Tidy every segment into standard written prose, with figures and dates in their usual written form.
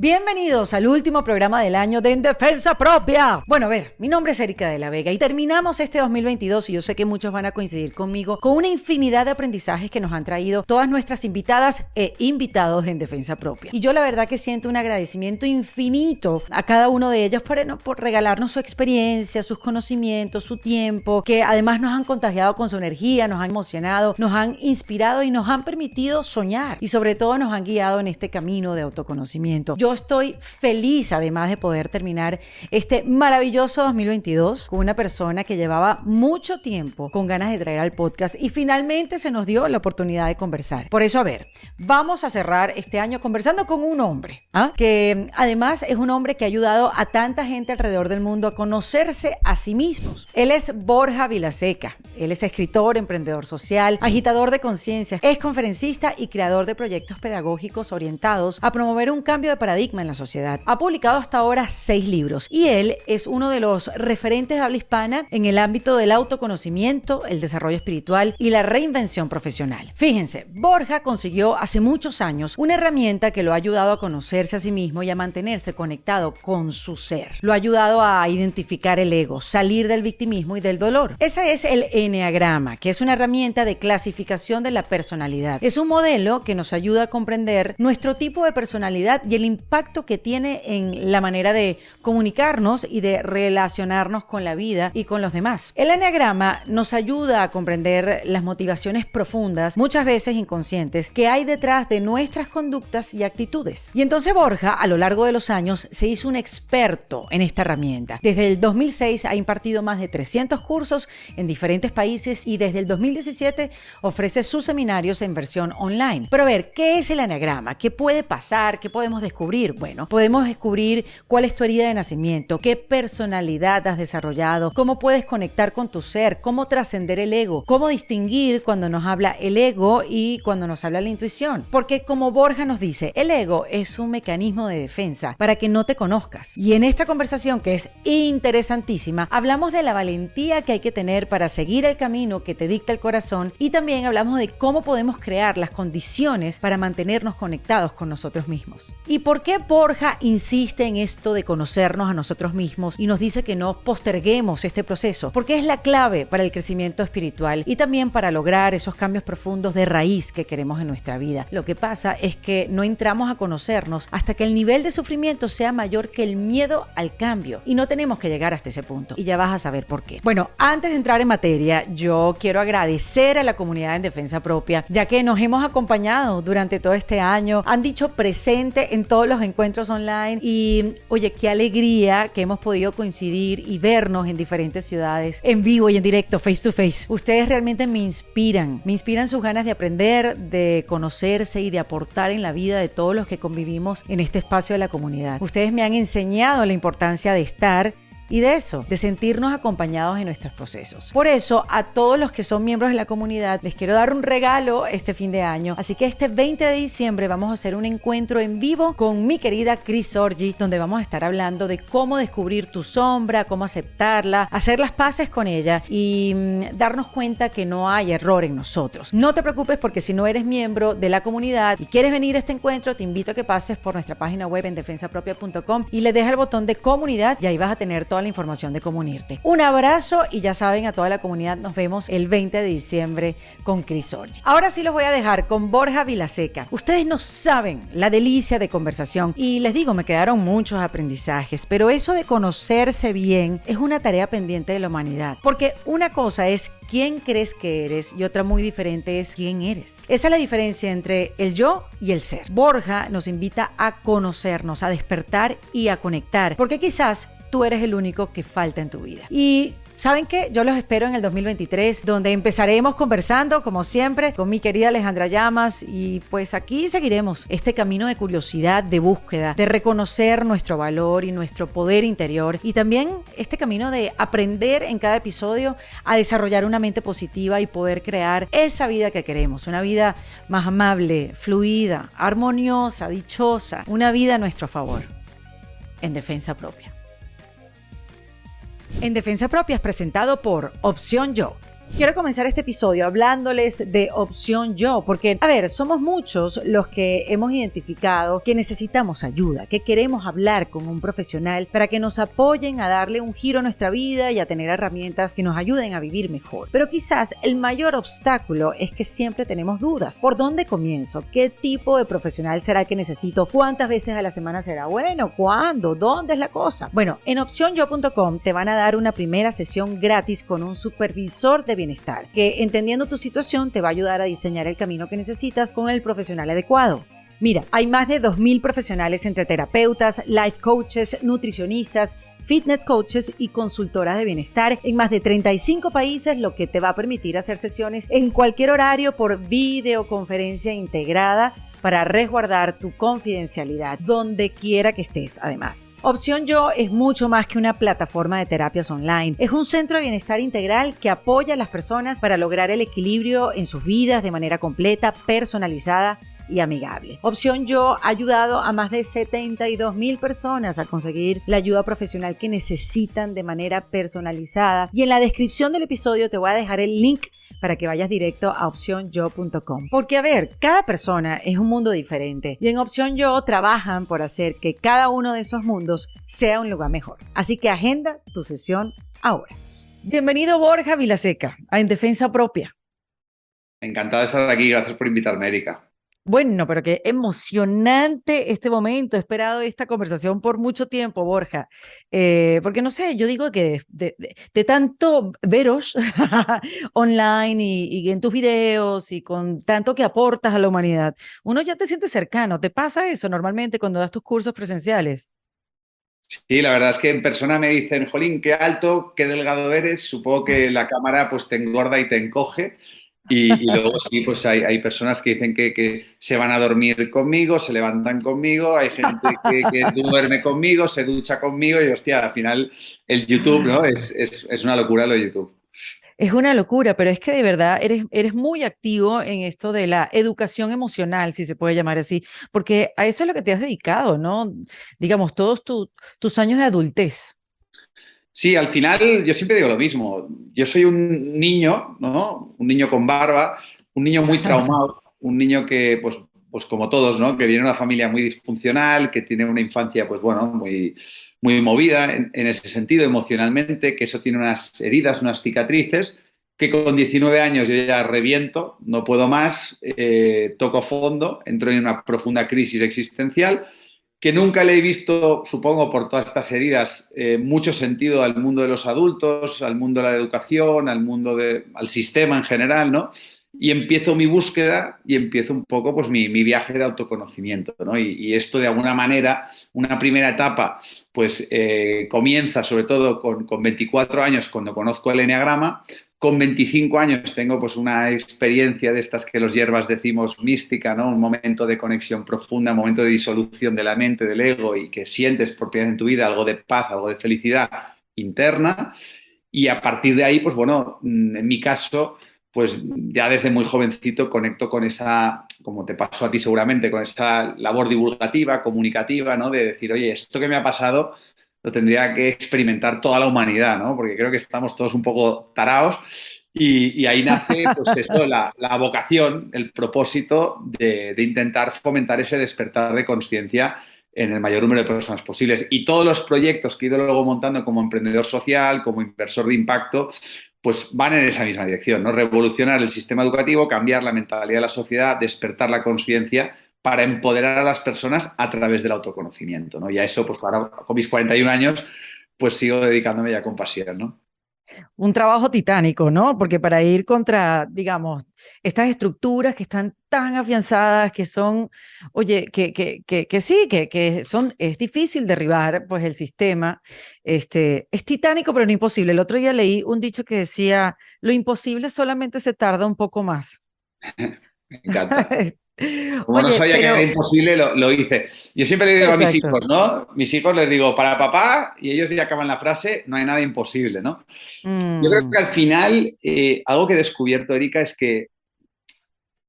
Bienvenidos al último programa del año de En Defensa Propia. Bueno, a ver, mi nombre es Erika de la Vega y terminamos este 2022 y yo sé que muchos van a coincidir conmigo con una infinidad de aprendizajes que nos han traído todas nuestras invitadas e invitados de En Defensa Propia. Y yo la verdad que siento un agradecimiento infinito a cada uno de ellos por regalarnos su experiencia, sus conocimientos, su tiempo, que además nos han contagiado con su energía, nos han emocionado, nos han inspirado y nos han permitido soñar y sobre todo nos han guiado en este camino de autoconocimiento. Yo estoy feliz además de poder terminar este maravilloso 2022 con una persona que llevaba mucho tiempo con ganas de traer al podcast y finalmente se nos dio la oportunidad de conversar. Por eso, a ver, vamos a cerrar este año conversando con un hombre, que además es un hombre que ha ayudado a tanta gente alrededor del mundo a conocerse a sí mismos. Él es Borja Vilaseca. Él es escritor, emprendedor social, agitador de conciencia, es conferencista y creador de proyectos pedagógicos orientados a promover un cambio de paradigma en la sociedad. Ha publicado hasta ahora 6 libros y él es uno de los referentes de habla hispana en el ámbito del autoconocimiento, el desarrollo espiritual y la reinvención profesional. Fíjense, Borja consiguió hace muchos años una herramienta que lo ha ayudado a conocerse a sí mismo y a mantenerse conectado con su ser. Lo ha ayudado a identificar el ego, salir del victimismo y del dolor. Ese es el Eneagrama, que es una herramienta de clasificación de la personalidad. Es un modelo que nos ayuda a comprender nuestro tipo de personalidad y el impacto que tiene en la manera de comunicarnos y de relacionarnos con la vida y con los demás. El Eneagrama nos ayuda a comprender las motivaciones profundas, muchas veces inconscientes, que hay detrás de nuestras conductas y actitudes. Y entonces Borja, a lo largo de los años, se hizo un experto en esta herramienta. Desde el 2006 ha impartido más de 300 cursos en diferentes países y desde el 2017 ofrece sus seminarios en versión online. Pero a ver, ¿qué es el Eneagrama? ¿Qué puede pasar? ¿Qué podemos descubrir? Bueno, podemos descubrir cuál es tu herida de nacimiento, qué personalidad has desarrollado, cómo puedes conectar con tu ser, cómo trascender el ego, cómo distinguir cuando nos habla el ego y cuando nos habla la intuición. Porque como Borja nos dice, el ego es un mecanismo de defensa para que no te conozcas. Y en esta conversación, que es interesantísima, hablamos de la valentía que hay que tener para seguir el camino que te dicta el corazón y también hablamos de cómo podemos crear las condiciones para mantenernos conectados con nosotros mismos. ¿Y por qué Borja insiste en esto de conocernos a nosotros mismos y nos dice que no posterguemos este proceso? Porque es la clave para el crecimiento espiritual y también para lograr esos cambios profundos de raíz que queremos en nuestra vida. Lo que pasa es que no entramos a conocernos hasta que el nivel de sufrimiento sea mayor que el miedo al cambio y no tenemos que llegar hasta ese punto y ya vas a saber por qué. Bueno, antes de entrar en materia, yo quiero agradecer a la comunidad en Defensa Propia, ya que nos hemos acompañado durante todo este año, han dicho presente en todos los encuentros online y oye, qué alegría que hemos podido coincidir y vernos en diferentes ciudades, en vivo y en directo, face to face. Ustedes realmente me inspiran sus ganas de aprender, de conocerse y de aportar en la vida de todos los que convivimos en este espacio de la comunidad. Ustedes me han enseñado la importancia de estar y de eso, de sentirnos acompañados en nuestros procesos. Por eso, a todos los que son miembros de la comunidad, les quiero dar un regalo este fin de año. Así que este 20 de diciembre vamos a hacer un encuentro en vivo con mi querida Cris Orgi, donde vamos a estar hablando de cómo descubrir tu sombra, cómo aceptarla, hacer las paces con ella y darnos cuenta que no hay error en nosotros. No te preocupes porque si no eres miembro de la comunidad y quieres venir a este encuentro, te invito a que pases por nuestra página web en defensapropia.com y le dejas el botón de comunidad y ahí vas a tener toda la información de cómo unirte. Un abrazo y ya saben, a toda la comunidad nos vemos el 20 de diciembre con Cris Orgi. Ahora sí los voy a dejar con Borja Vilaseca. Ustedes no saben la delicia de conversación y les digo, me quedaron muchos aprendizajes, pero eso de conocerse bien es una tarea pendiente de la humanidad, porque una cosa es quién crees que eres y otra muy diferente es quién eres. Esa es la diferencia entre el yo y el ser. Borja nos invita a conocernos, a despertar y a conectar, porque quizás tú eres el único que falta en tu vida. Y ¿saben qué? Yo los espero en el 2023, donde empezaremos conversando, como siempre, con mi querida Alejandra Llamas y pues aquí seguiremos este camino de curiosidad, de búsqueda, de reconocer nuestro valor y nuestro poder interior y también este camino de aprender en cada episodio a desarrollar una mente positiva y poder crear esa vida que queremos, una vida más amable, fluida, armoniosa, dichosa, una vida a nuestro favor, en defensa propia. En Defensa Propia es presentado por Opción Yo, Quiero comenzar este episodio hablándoles de Opción Yo, porque, a ver, somos muchos los que hemos identificado que necesitamos ayuda, que queremos hablar con un profesional para que nos apoyen a darle un giro a nuestra vida y a tener herramientas que nos ayuden a vivir mejor. Pero quizás el mayor obstáculo es que siempre tenemos dudas. ¿Por dónde comienzo? ¿Qué tipo de profesional será el que necesito? ¿Cuántas veces a la semana será bueno? ¿Cuándo? ¿Dónde es la cosa? Bueno, en opcionyo.com te van a dar una primera sesión gratis con un supervisor de bienestar, que entendiendo tu situación te va a ayudar a diseñar el camino que necesitas con el profesional adecuado. Mira, hay más de 2,000 profesionales entre terapeutas, life coaches, nutricionistas, fitness coaches y consultoras de bienestar en más de 35 países, lo que te va a permitir hacer sesiones en cualquier horario por videoconferencia integrada para resguardar tu confidencialidad donde quiera que estés. Además, Opción Yo es mucho más que una plataforma de terapias online. Es un centro de bienestar integral que apoya a las personas para lograr el equilibrio en sus vidas de manera completa, personalizada y amigable. Opción Yo ha ayudado a más de 72,000 personas a conseguir la ayuda profesional que necesitan de manera personalizada, y en la descripción del episodio te voy a dejar el link para que vayas directo a opcionyo.com. Porque, a ver, cada persona es un mundo diferente y en Opción Yo trabajan por hacer que cada uno de esos mundos sea un lugar mejor. Así que agenda tu sesión ahora. Bienvenido, Borja Vilaseca, a En Defensa Propia. Encantado de estar aquí, gracias por invitarme, Erika. Bueno, pero qué emocionante este momento. He esperado esta conversación por mucho tiempo, Borja. Porque no sé, yo digo que de tanto veros online y en tus videos y con tanto que aportas a la humanidad, uno ya te siente cercano. ¿Te pasa eso normalmente cuando das tus cursos presenciales? Sí, la verdad es que en persona me dicen, Jolín, qué alto, qué delgado eres. Supongo que la cámara pues te engorda y te encoge. Y luego sí, pues hay personas que dicen que se van a dormir conmigo, se levantan conmigo, hay gente que duerme conmigo, se ducha conmigo y, hostia, al final el YouTube, ¿no? Es una locura lo de YouTube. Es una locura, pero es que de verdad eres muy activo en esto de la educación emocional, si se puede llamar así, porque a eso es lo que te has dedicado, ¿no? Digamos, todos tus años de adultez. Sí, al final yo siempre digo lo mismo. Yo soy un niño, ¿no? Un niño con barba, un niño muy traumado, un niño que, pues como todos, ¿no? Que viene de una familia muy disfuncional, que tiene una infancia, pues bueno, muy movida en ese sentido emocionalmente, que eso tiene unas heridas, unas cicatrices, que con 19 años yo ya reviento, no puedo más, toco fondo, entro en una profunda crisis existencial que nunca le he visto, supongo, por todas estas heridas, mucho sentido al mundo de los adultos, al mundo de la educación, al sistema en general, ¿no? Y empiezo mi búsqueda y empiezo un poco pues mi viaje de autoconocimiento, ¿no? Y esto de alguna manera, una primera etapa, pues comienza sobre todo con 24 años cuando conozco el eneagrama. Con 25 años tengo pues una experiencia de estas que los hierbas decimos mística, ¿no? Un momento de conexión profunda, un momento de disolución de la mente, del ego, y que sientes por primera vez en tu vida algo de paz, algo de felicidad interna. Y a partir de ahí, pues bueno, en mi caso, pues ya desde muy jovencito conecto con esa, como te pasó a ti seguramente, con esa labor divulgativa, comunicativa, ¿no? De decir, oye, esto que me ha pasado lo tendría que experimentar toda la humanidad, ¿no? Porque creo que estamos todos un poco taraos y ahí nace, pues eso, la vocación, el propósito de intentar fomentar ese despertar de conciencia en el mayor número de personas posibles. Y todos los proyectos que he ido luego montando como emprendedor social, como inversor de impacto, pues van en esa misma dirección, ¿no? Revolucionar el sistema educativo, cambiar la mentalidad de la sociedad, despertar la conciencia para empoderar a las personas a través del autoconocimiento, ¿no? Y a eso, pues ahora con mis 41 años, pues sigo dedicándome ya con pasión, ¿no? Un trabajo titánico, ¿no? Porque para ir contra, digamos, estas estructuras que están tan afianzadas, que son, oye, que sí, que son, es difícil derribar, pues el sistema, es titánico, pero no imposible. El otro día leí un dicho que decía, lo imposible solamente se tarda un poco más. Me encanta. Como no Oye, sabía que era pero, imposible, lo hice. Yo siempre le digo a mis exacto. hijos, ¿no? Mis hijos les digo, para papá, y ellos ya acaban la frase, no hay nada imposible, ¿no? Yo creo que Mm, al final, algo que he descubierto, Erika, es que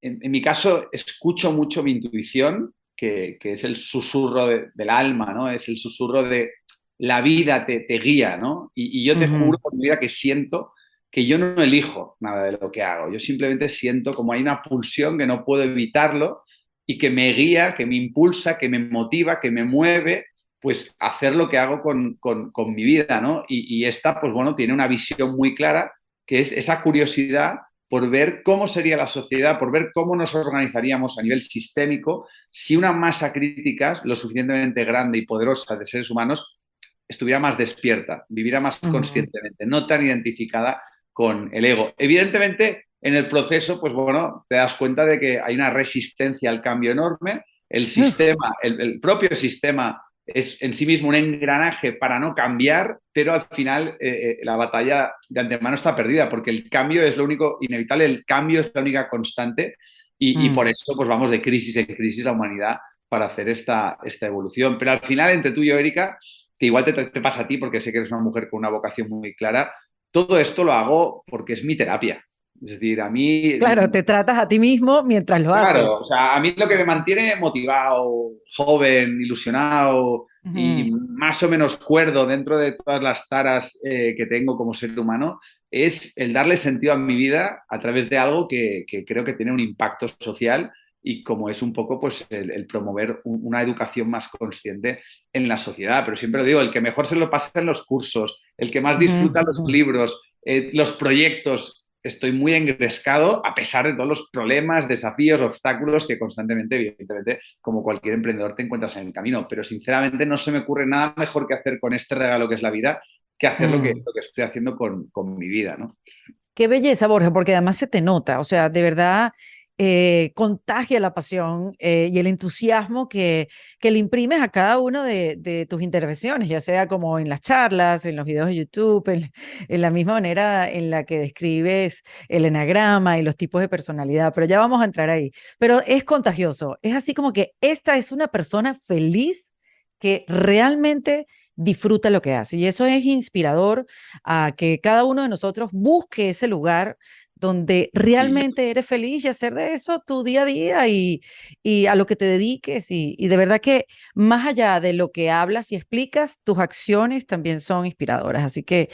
en mi caso escucho mucho mi intuición, que es el susurro del alma, ¿no? Es el susurro de la vida te guía, ¿no? Y yo te juro ujú. por mi vida que siento que yo no elijo nada de lo que hago. Yo simplemente siento como hay una pulsión que no puedo evitarlo y que me guía, que me impulsa, que me motiva, que me mueve, pues a hacer lo que hago con mi vida, ¿no? Y esta, pues bueno, tiene una visión muy clara, que es esa curiosidad por ver cómo sería la sociedad, por ver cómo nos organizaríamos a nivel sistémico si una masa crítica lo suficientemente grande y poderosa de seres humanos estuviera más despierta, viviera más Ujú. conscientemente, no tan identificada con el ego. Evidentemente, en el proceso, pues bueno, te das cuenta de que hay una resistencia al cambio enorme. El Uf. sistema, el propio sistema es en sí mismo un engranaje para no cambiar, pero al final la batalla de antemano está perdida porque el cambio es lo único inevitable, el cambio es la única constante y por Mm. eso pues vamos de crisis en crisis la humanidad para hacer esta evolución. Pero al final, entre tú y yo, Erika, que igual te pasa a ti porque sé que eres una mujer con una vocación muy clara, todo esto lo hago porque es mi terapia. Es decir, a mí, Claro, te tratas a ti mismo mientras lo claro, haces. o sea, a mí lo que me mantiene motivado, joven, ilusionado y Ujú. más o menos cuerdo dentro de todas las taras que tengo como ser humano es el darle sentido a mi vida a través de algo que creo que tiene un impacto social y como es un poco pues el promover una educación más consciente en la sociedad. Pero siempre lo digo, el que mejor se lo pasa en los cursos, el que más disfruta los Ujú. libros, los proyectos. Estoy muy engrescado a pesar de todos los problemas, desafíos, obstáculos que constantemente, evidentemente, como cualquier emprendedor te encuentras en el camino. Pero sinceramente no se me ocurre nada mejor que hacer con este regalo que es la vida que hacer Mm. lo que estoy haciendo con mi vida, ¿no? Qué belleza, Borja, porque además se te nota, o sea, de verdad contagia la pasión y el entusiasmo que le imprimes a cada una de tus intervenciones, ya sea como en las charlas, en los videos de YouTube, en la misma manera en la que describes el enagrama y los tipos de personalidad, pero ya vamos a entrar ahí. Pero es contagioso, es así como que esta es una persona feliz que realmente disfruta lo que hace y eso es inspirador a que cada uno de nosotros busque ese lugar donde Y realmente eres feliz y hacer de eso tu día a día y a lo que te dediques. Y de verdad que más allá de lo que hablas y explicas, tus acciones también son inspiradoras. Así que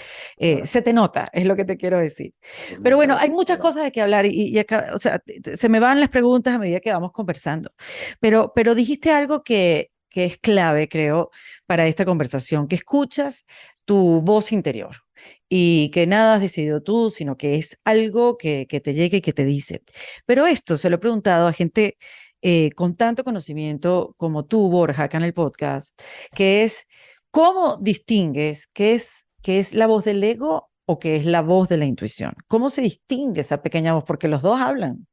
se te nota, es lo que te quiero decir. pues Pero muchas bueno, hay gracias. muchas cosas de que hablar y acá, o sea, se me van las preguntas a medida que vamos conversando. Pero dijiste algo que es clave, creo, para esta conversación, que escuchas tu voz interior y que nada has decidido tú, sino que es algo que te llega y que te dice. Pero esto se lo he preguntado a gente con tanto conocimiento como tú, Borja, acá en el podcast, que es cómo distingues qué es la voz del ego o qué es la voz de la intuición. ¿Cómo se distingue esa pequeña voz? Porque los dos hablan.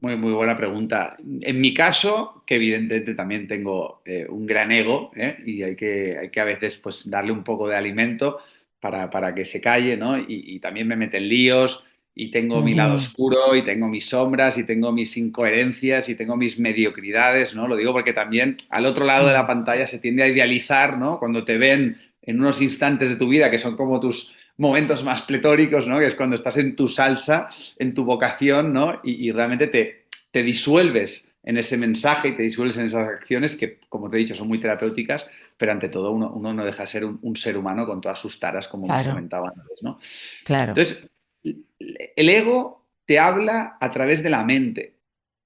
Muy, muy buena pregunta. En mi caso, que evidentemente también tengo un gran ego, y hay que a veces pues, darle un poco de alimento para que se calle, ¿no? Y también me meten líos y tengo mi lado Ujú. oscuro y tengo mis sombras y tengo mis incoherencias y tengo mis mediocridades, ¿no? Lo digo porque también al otro lado de la Mm. pantalla se tiende a idealizar, ¿no? Cuando te ven en unos instantes de tu vida que son como tus momentos más pletóricos, ¿no? Que es cuando estás en tu salsa, en tu vocación, ¿no? Y realmente te disuelves en ese mensaje y te disuelves en esas acciones que, como te he dicho, son muy terapéuticas, pero ante todo uno no deja de ser un ser humano con todas sus taras, como hemos Claro, comentado antes, ¿no? claro. Entonces, el ego te habla a través de la mente,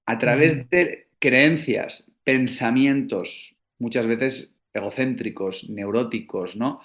a Ujú. través de creencias, pensamientos, muchas veces egocéntricos, neuróticos, ¿no?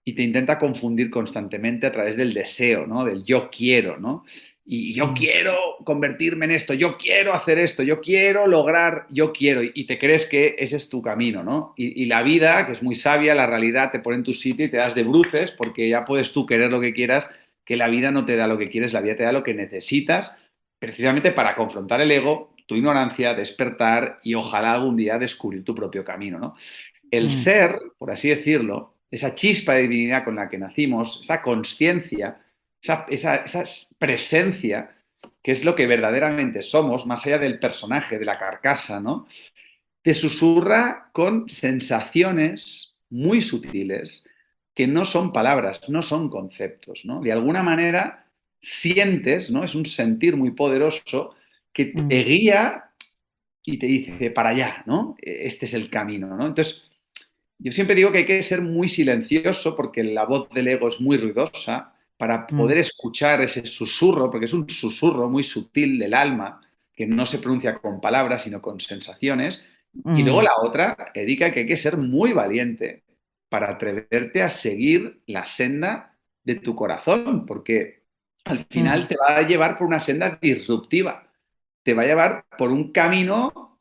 Y te intenta confundir constantemente a través del deseo, ¿no? Del yo quiero, ¿no? Y yo Mm. quiero convertirme en esto, yo quiero hacer esto, yo quiero lograr, yo quiero, y te crees que ese es tu camino, ¿no? Y la vida, que es muy sabia, la realidad te pone en tu sitio y te das de bruces porque ya puedes tú querer lo que quieras, que la vida no te da lo que quieres, la vida te da lo que necesitas precisamente para confrontar el ego, tu ignorancia, despertar y ojalá algún día descubrir tu propio camino, ¿no? El Mm. ser, por así decirlo, esa chispa de divinidad con la que nacimos, esa conciencia, esa presencia, que es lo que verdaderamente somos, más allá del personaje, de la carcasa, ¿no? Te susurra con sensaciones muy sutiles que no son palabras, no son conceptos, ¿no? De alguna manera sientes, ¿no? Es un sentir muy poderoso que te Mm. guía y te dice para allá, ¿no? Este es el camino, ¿no? Entonces, yo siempre digo que hay que ser muy silencioso porque la voz del ego es muy ruidosa para Mm, poder escuchar ese susurro, porque es un susurro muy sutil del alma, que no se pronuncia con palabras, sino con sensaciones. Y luego mm, la otra, Erika, que hay que ser muy valiente para atreverte a seguir la senda de tu corazón, porque al final mm, te va a llevar por una senda disruptiva, te va a llevar por un camino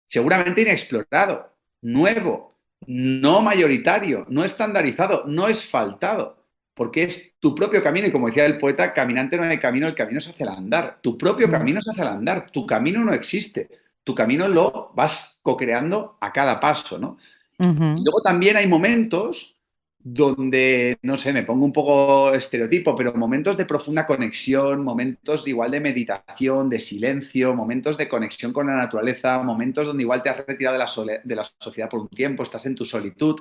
seguramente inexplorado, nuevo, no mayoritario, no estandarizado, no esfaltado, porque es tu propio camino y como decía el poeta, caminante no hay camino, el camino se hace al andar, tu propio mm, camino se hace al andar, tu camino no existe, tu camino lo vas co-creando a cada paso, ¿no? Y ujú, luego también hay momentos donde, no sé, me pongo un poco estereotipo, pero momentos de profunda conexión, momentos de igual de meditación, de silencio, momentos de conexión con la naturaleza, momentos donde igual te has retirado de la sociedad por un tiempo, estás en tu solitud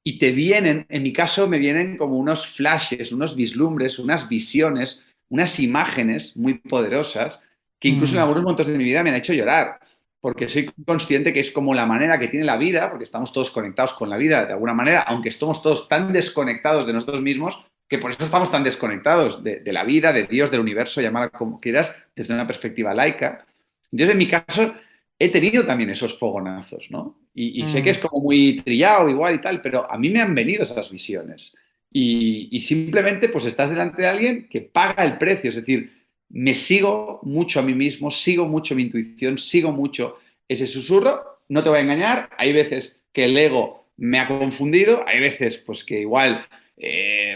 y te vienen, en mi caso, me vienen como unos flashes, unos vislumbres, unas visiones, unas imágenes muy poderosas que incluso en mm. algunos momentos de mi vida me han hecho llorar, porque soy consciente que es como la manera que tiene la vida, porque estamos todos conectados con la vida de alguna manera, aunque estamos todos tan desconectados de nosotros mismos, que por eso estamos tan desconectados de la vida, de Dios, del universo, llámala como quieras, desde una perspectiva laica. Entonces, en mi caso, he tenido también esos fogonazos, ¿no? Y sé que es Mm, como muy trillado igual y tal, pero a mí me han venido esas visiones. Y simplemente pues estás delante de alguien que paga el precio, es decir, me sigo mucho a mí mismo, sigo mucho mi intuición, sigo mucho ese susurro, no te voy a engañar, hay veces que el ego me ha confundido, hay veces pues que igual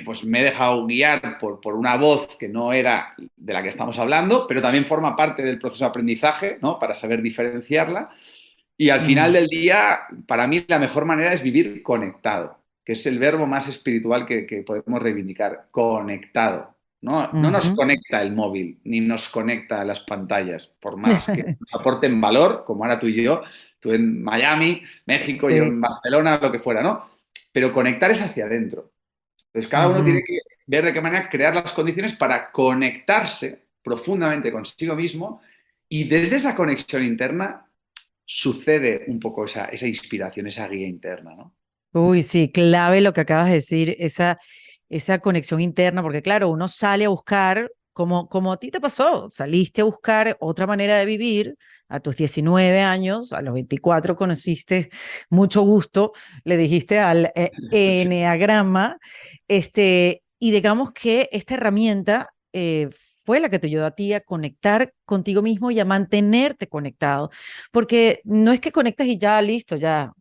pues me he dejado guiar por una voz que no era de la que estamos hablando, pero también forma parte del proceso de aprendizaje, ¿no? Para saber diferenciarla. Y al final mm, del día, para mí la mejor manera es vivir conectado, que es el verbo más espiritual que podemos reivindicar, conectado. No, no nos ujú. conecta el móvil, ni nos conecta las pantallas, por más que nos aporten valor, como ahora tú y yo, tú en Miami, México, yo Sí, en sí. Barcelona, lo que fuera, ¿no? Pero conectar es hacia adentro. Entonces, cada uno tiene Ujú. que ver de qué manera crear las condiciones para conectarse profundamente consigo mismo y desde esa conexión interna sucede un poco esa inspiración, esa guía interna, ¿no? Uy, sí, clave lo que acabas de decir, esa conexión interna, porque claro, uno sale a buscar, como a ti te pasó, saliste a buscar otra manera de vivir a tus 19 años, a los 24 conociste mucho gusto, le dijiste al Sí. eneagrama, y digamos que esta herramienta fue la que te ayudó a ti a conectar contigo mismo y a mantenerte conectado, porque no es que conectes y ya, listo, ya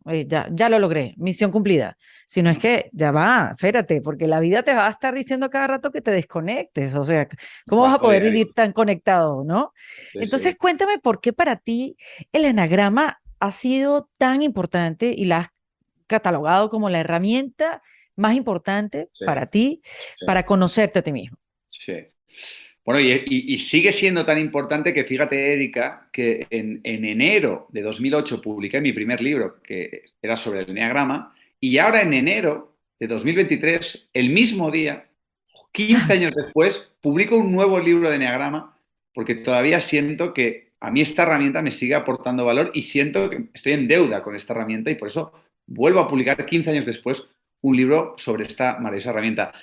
lo logré, misión cumplida, sino es que ya va, espérate, porque la vida te va a estar diciendo cada rato que te desconectes, o sea, ¿cómo vas a Trabajo poder diario. vivir tan conectado, no? Sí, Entonces, sí, cuéntame por qué para ti el enagrama ha sido tan importante y la has catalogado como la herramienta más importante sí, para ti, sí, para conocerte a ti mismo. sí. Bueno, y sigue siendo tan importante que fíjate, Erika, que en enero de 2008 publiqué mi primer libro, que era sobre el eneagrama, y ahora en enero de 2023, el mismo día, 15 años después, publico un nuevo libro de eneagrama, porque todavía siento que a mí esta herramienta me sigue aportando valor y siento que estoy en deuda con esta herramienta y por eso vuelvo a publicar 15 años después un libro sobre esta maravillosa herramienta.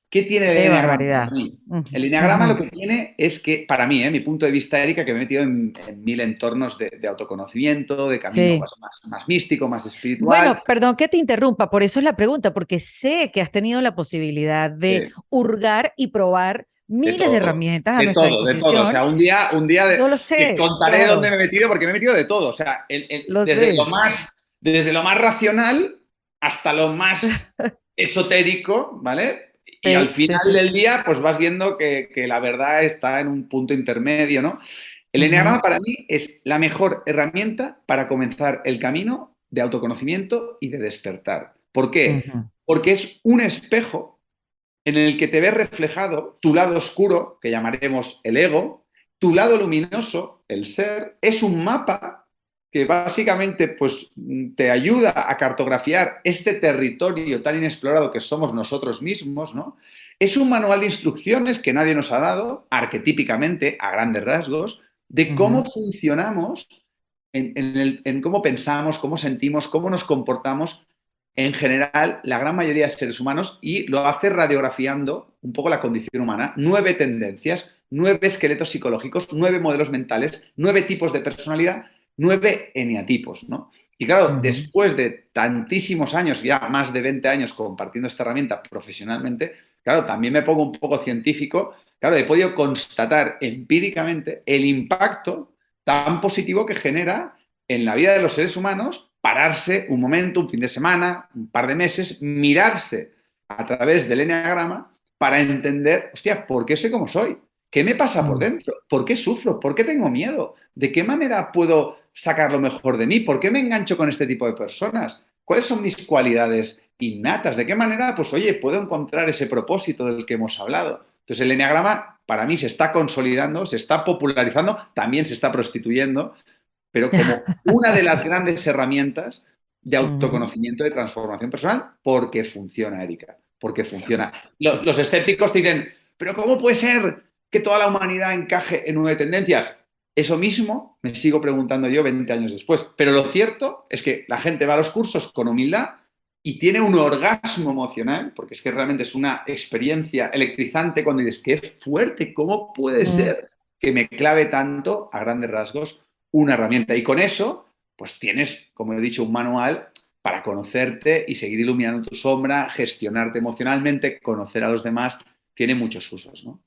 ¿Qué tiene el Qué eneagrama barbaridad. para mí? Ujú, El eneagrama lo ujú. que tiene es que, para mí, mi punto de vista, Erika, que me he metido en mil entornos de autoconocimiento, de camino Sí. más místico, más espiritual. Bueno, perdón que te interrumpa, por eso es la pregunta, porque sé que has tenido la posibilidad de Sí, hurgar y probar de miles de todo, herramientas a de nuestra todo, de todo. O disposición. sea, Yo lo te sé, contaré dónde claro, me he metido, porque me he metido de todo. O sea, lo sé. desde lo más racional hasta lo más esotérico, ¿vale? Y al Sí, sí, final sí, del sí. día, pues vas viendo que la verdad está en un punto intermedio, ¿no? El Ujú, enneagrama para mí es la mejor herramienta para comenzar el camino de autoconocimiento y de despertar. ¿Por qué? ujú, Porque es un espejo en el que te ves reflejado tu lado oscuro, que llamaremos el ego, tu lado luminoso, el ser, es un mapa que básicamente pues, te ayuda a cartografiar este territorio tan inexplorado que somos nosotros mismos, ¿no? Es un manual de instrucciones que nadie nos ha dado, arquetípicamente, a grandes rasgos, de cómo ujú, funcionamos en cómo pensamos, cómo sentimos, cómo nos comportamos en general, la gran mayoría de seres humanos y lo hace radiografiando un poco la condición humana. 9 tendencias, 9 esqueletos psicológicos, 9 modelos mentales, 9 tipos de personalidad, 9 eneatipos, ¿no? Y claro, Ujú. después de tantísimos años, ya más de 20 años compartiendo esta herramienta profesionalmente, claro, también me pongo un poco científico. Claro, he podido constatar empíricamente el impacto tan positivo que genera en la vida de los seres humanos pararse un momento, un fin de semana, un par de meses, mirarse a través del eneagrama para entender, hostia, ¿por qué soy como soy? ¿Qué me pasa por Mm. dentro? ¿Por qué sufro? ¿Por qué tengo miedo? ¿De qué manera puedo sacar lo mejor de mí? ¿Por qué me engancho con este tipo de personas? ¿Cuáles son mis cualidades innatas? ¿De qué manera, pues oye, puedo encontrar ese propósito del que hemos hablado? Entonces el eneagrama para mí se está consolidando, se está popularizando, también se está prostituyendo, pero como una de las grandes herramientas de Ujú. autoconocimiento, de transformación personal, porque funciona, Erika, porque funciona. Los escépticos te dicen, pero ¿cómo puede ser que toda la humanidad encaje en 9 tendencias? Eso mismo me sigo preguntando yo 20 años después. Pero lo cierto es que la gente va a los cursos con humildad y tiene un orgasmo emocional, porque es que realmente es una experiencia electrizante cuando dices, qué fuerte, ¿cómo puede Mm. ser que me clave tanto, a grandes rasgos, una herramienta? Y con eso, pues tienes, como he dicho, un manual para conocerte y seguir iluminando tu sombra, gestionarte emocionalmente, conocer a los demás. Tiene muchos usos, ¿no?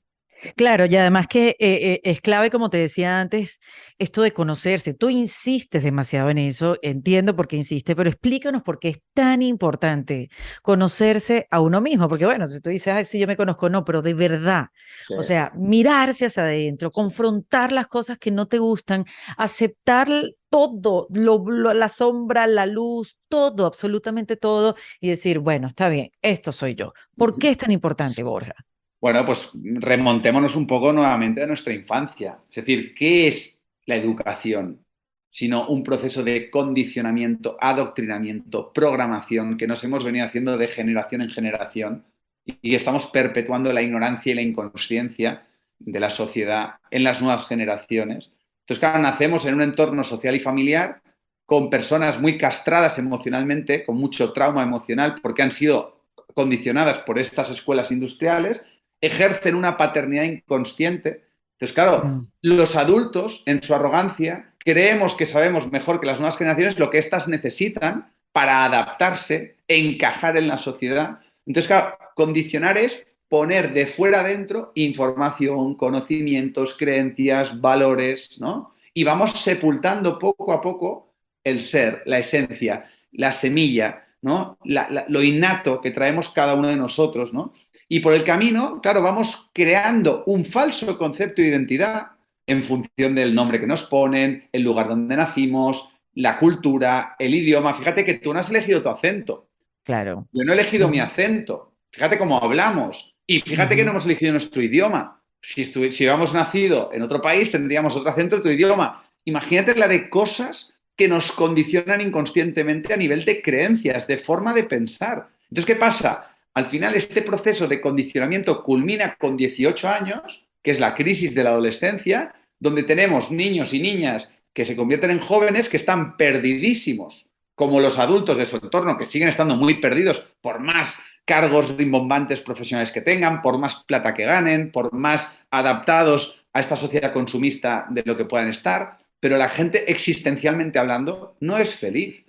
Claro, y además que es clave, como te decía antes, esto de conocerse. Tú insistes demasiado en eso, entiendo por qué insiste, pero explícanos por qué es tan importante conocerse a uno mismo, porque bueno, si tú dices, ay, sí, yo me conozco, no, pero de verdad, Sí. o sea, mirarse hacia adentro, confrontar las cosas que no te gustan, aceptar todo, la sombra, la luz, todo, absolutamente todo, y decir, bueno, está bien, esto soy yo. ¿Por qué es tan importante, Borja? Bueno, pues remontémonos un poco nuevamente a nuestra infancia. Es decir, ¿qué es la educación? Sino un proceso de condicionamiento, adoctrinamiento, programación que nos hemos venido haciendo de generación en generación y estamos perpetuando la ignorancia y la inconsciencia de la sociedad en las nuevas generaciones. Entonces, claro, nacemos en un entorno social y familiar con personas muy castradas emocionalmente, con mucho trauma emocional, porque han sido condicionadas por estas escuelas industriales, ejercen una paternidad inconsciente. Entonces, claro, Mm. los adultos, en su arrogancia, creemos que sabemos mejor que las nuevas generaciones lo que éstas necesitan para adaptarse, encajar en la sociedad. Entonces, claro, condicionar es poner de fuera adentro información, conocimientos, creencias, valores, ¿no? Y vamos sepultando poco a poco el ser, la esencia, la semilla, ¿no? Lo innato que traemos cada uno de nosotros, ¿no? Y por el camino, claro, vamos creando un falso concepto de identidad en función del nombre que nos ponen, el lugar donde nacimos, la cultura, el idioma. Fíjate que tú no has elegido tu acento. Claro. Yo no he elegido mi Ujú. acento. Fíjate cómo hablamos. Y fíjate que no Ujú. hemos elegido nuestro idioma. Si hubiéramos nacido en otro país, tendríamos otro acento, otro idioma. Imagínate la de cosas que nos condicionan inconscientemente a nivel de creencias, de forma de pensar. Entonces, ¿qué pasa? Al final, este proceso de condicionamiento culmina con 18 años, que es la crisis de la adolescencia, donde tenemos niños y niñas que se convierten en jóvenes que están perdidísimos, como los adultos de su entorno, que siguen estando muy perdidos por más cargos rimbombantes profesionales que tengan, por más plata que ganen, por más adaptados a esta sociedad consumista de lo que puedan estar, pero la gente existencialmente hablando no es feliz.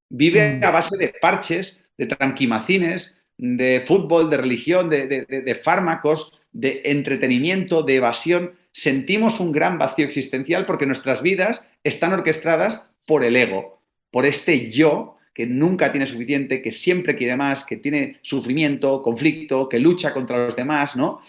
Vive Mm. a base de parches, de tranquimacines, de fútbol, de religión, de fármacos, de entretenimiento, de evasión. Sentimos un gran vacío existencial porque nuestras vidas están orquestadas por el ego, por este yo que nunca tiene suficiente, que siempre quiere más, que tiene sufrimiento, conflicto, que lucha contra los demás, ¿no?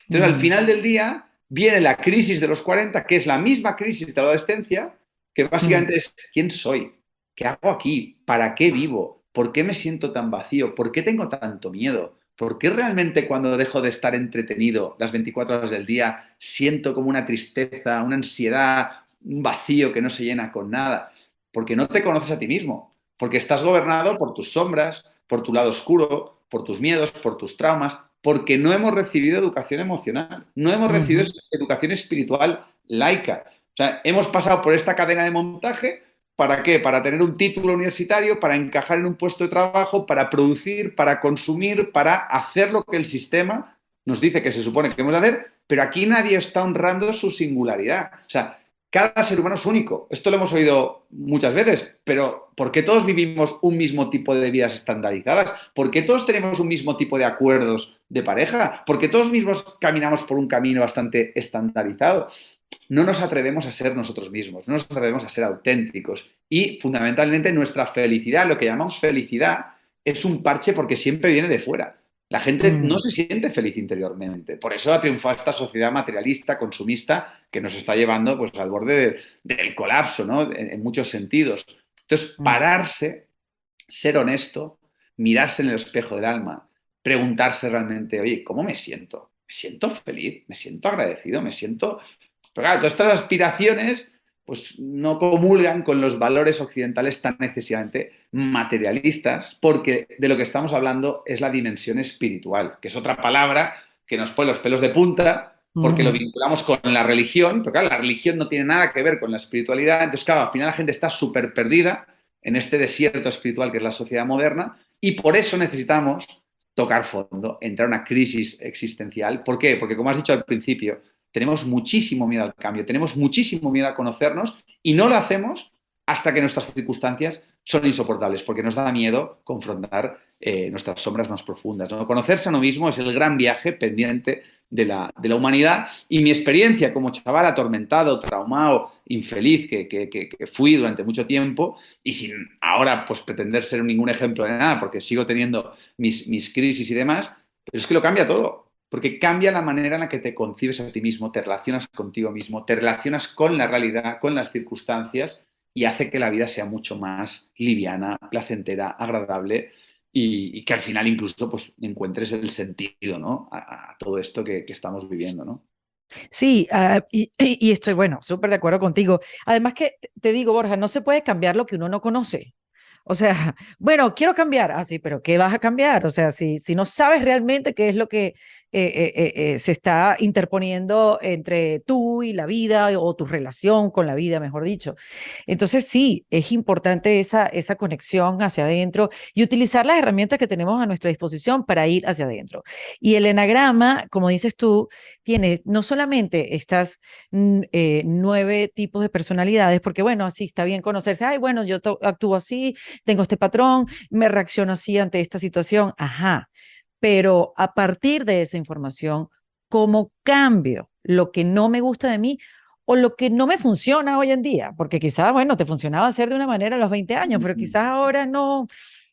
Entonces, al Mm. final del día, viene la crisis de los 40, que es la misma crisis de la adolescencia, que Mm. básicamente es ¿quién soy? ¿Qué hago aquí? ¿Para qué vivo? ¿Por qué me siento tan vacío? ¿Por qué tengo tanto miedo? ¿Por qué realmente cuando dejo de estar entretenido las 24 horas del día siento como una tristeza, una ansiedad, un vacío que no se llena con nada? Porque no te conoces a ti mismo, porque estás gobernado por tus sombras, por tu lado oscuro, por tus miedos, por tus traumas, porque no hemos recibido educación emocional, no hemos recibido Ujú. educación espiritual laica. O sea, hemos pasado por esta cadena de montaje ¿Para qué? Para tener un título universitario, para encajar en un puesto de trabajo, para producir, para consumir, para hacer lo que el sistema nos dice que se supone que hemos de hacer, pero aquí nadie está honrando su singularidad. O sea, cada ser humano es único. Esto lo hemos oído muchas veces, pero ¿por qué todos vivimos un mismo tipo de vidas estandarizadas? ¿Por qué todos tenemos un mismo tipo de acuerdos de pareja? ¿Por qué todos mismos caminamos por un camino bastante estandarizado? No nos atrevemos a ser nosotros mismos, no nos atrevemos a ser auténticos. Y fundamentalmente nuestra felicidad, lo que llamamos felicidad, es un parche porque siempre viene de fuera. La gente no se siente feliz interiormente. Por eso ha triunfado esta sociedad materialista, consumista, que nos está llevando pues, al borde del colapso, ¿no? En muchos sentidos. Entonces, pararse, ser honesto, mirarse en el espejo del alma, preguntarse realmente, oye, ¿cómo me siento? ¿Me siento feliz? ¿Me siento agradecido? ¿Me siento...? Pero claro, todas estas aspiraciones pues no comulgan con los valores occidentales tan excesivamente materialistas, porque de lo que estamos hablando es la dimensión espiritual, que es otra palabra que nos pone los pelos de punta, porque lo vinculamos con la religión, pero claro, la religión no tiene nada que ver con la espiritualidad, entonces claro, al final la gente está súper perdida en este desierto espiritual que es la sociedad moderna, y por eso necesitamos tocar fondo, entrar en una crisis existencial. ¿Por qué? Porque como has dicho al principio, tenemos muchísimo miedo al cambio, tenemos muchísimo miedo a conocernos y no lo hacemos hasta que nuestras circunstancias son insoportables, porque nos da miedo confrontar nuestras sombras más profundas, ¿no? Conocerse a uno mismo es el gran viaje pendiente de la humanidad, y mi experiencia como chaval atormentado, traumado, infeliz que fui durante mucho tiempo, y sin ahora pues pretender ser ningún ejemplo de nada, porque sigo teniendo mis crisis y demás, pero es que lo cambia todo. Porque cambia la manera en la que te concibes a ti mismo, te relacionas contigo mismo, te relacionas con la realidad, con las circunstancias, y hace que la vida sea mucho más liviana, placentera, agradable, y que al final incluso pues, encuentres el sentido, ¿no? A todo esto que estamos viviendo, ¿no? Sí, y estoy, bueno, súper de acuerdo contigo. Además que te digo, Borja, no se puede cambiar lo que uno no conoce. O sea, bueno, quiero cambiar. Ah, sí, pero ¿qué vas a cambiar? O sea, si no sabes realmente qué es lo que se está interponiendo entre tú y la vida o tu relación con la vida, mejor dicho. Entonces, sí, es importante esa conexión hacia adentro y utilizar las herramientas que tenemos a nuestra disposición para ir hacia adentro. Y el enagrama, como dices tú, tiene no solamente estas 9 tipos de personalidades, porque bueno, así está bien conocerse, ay, bueno, yo actúo así, tengo este patrón, me reacciono así ante esta situación, ajá, pero a partir de esa información, ¿cómo cambio lo que no me gusta de mí o lo que no me funciona hoy en día? Porque quizás, bueno, te funcionaba hacer de una manera a los 20 años, pero quizás ahora no,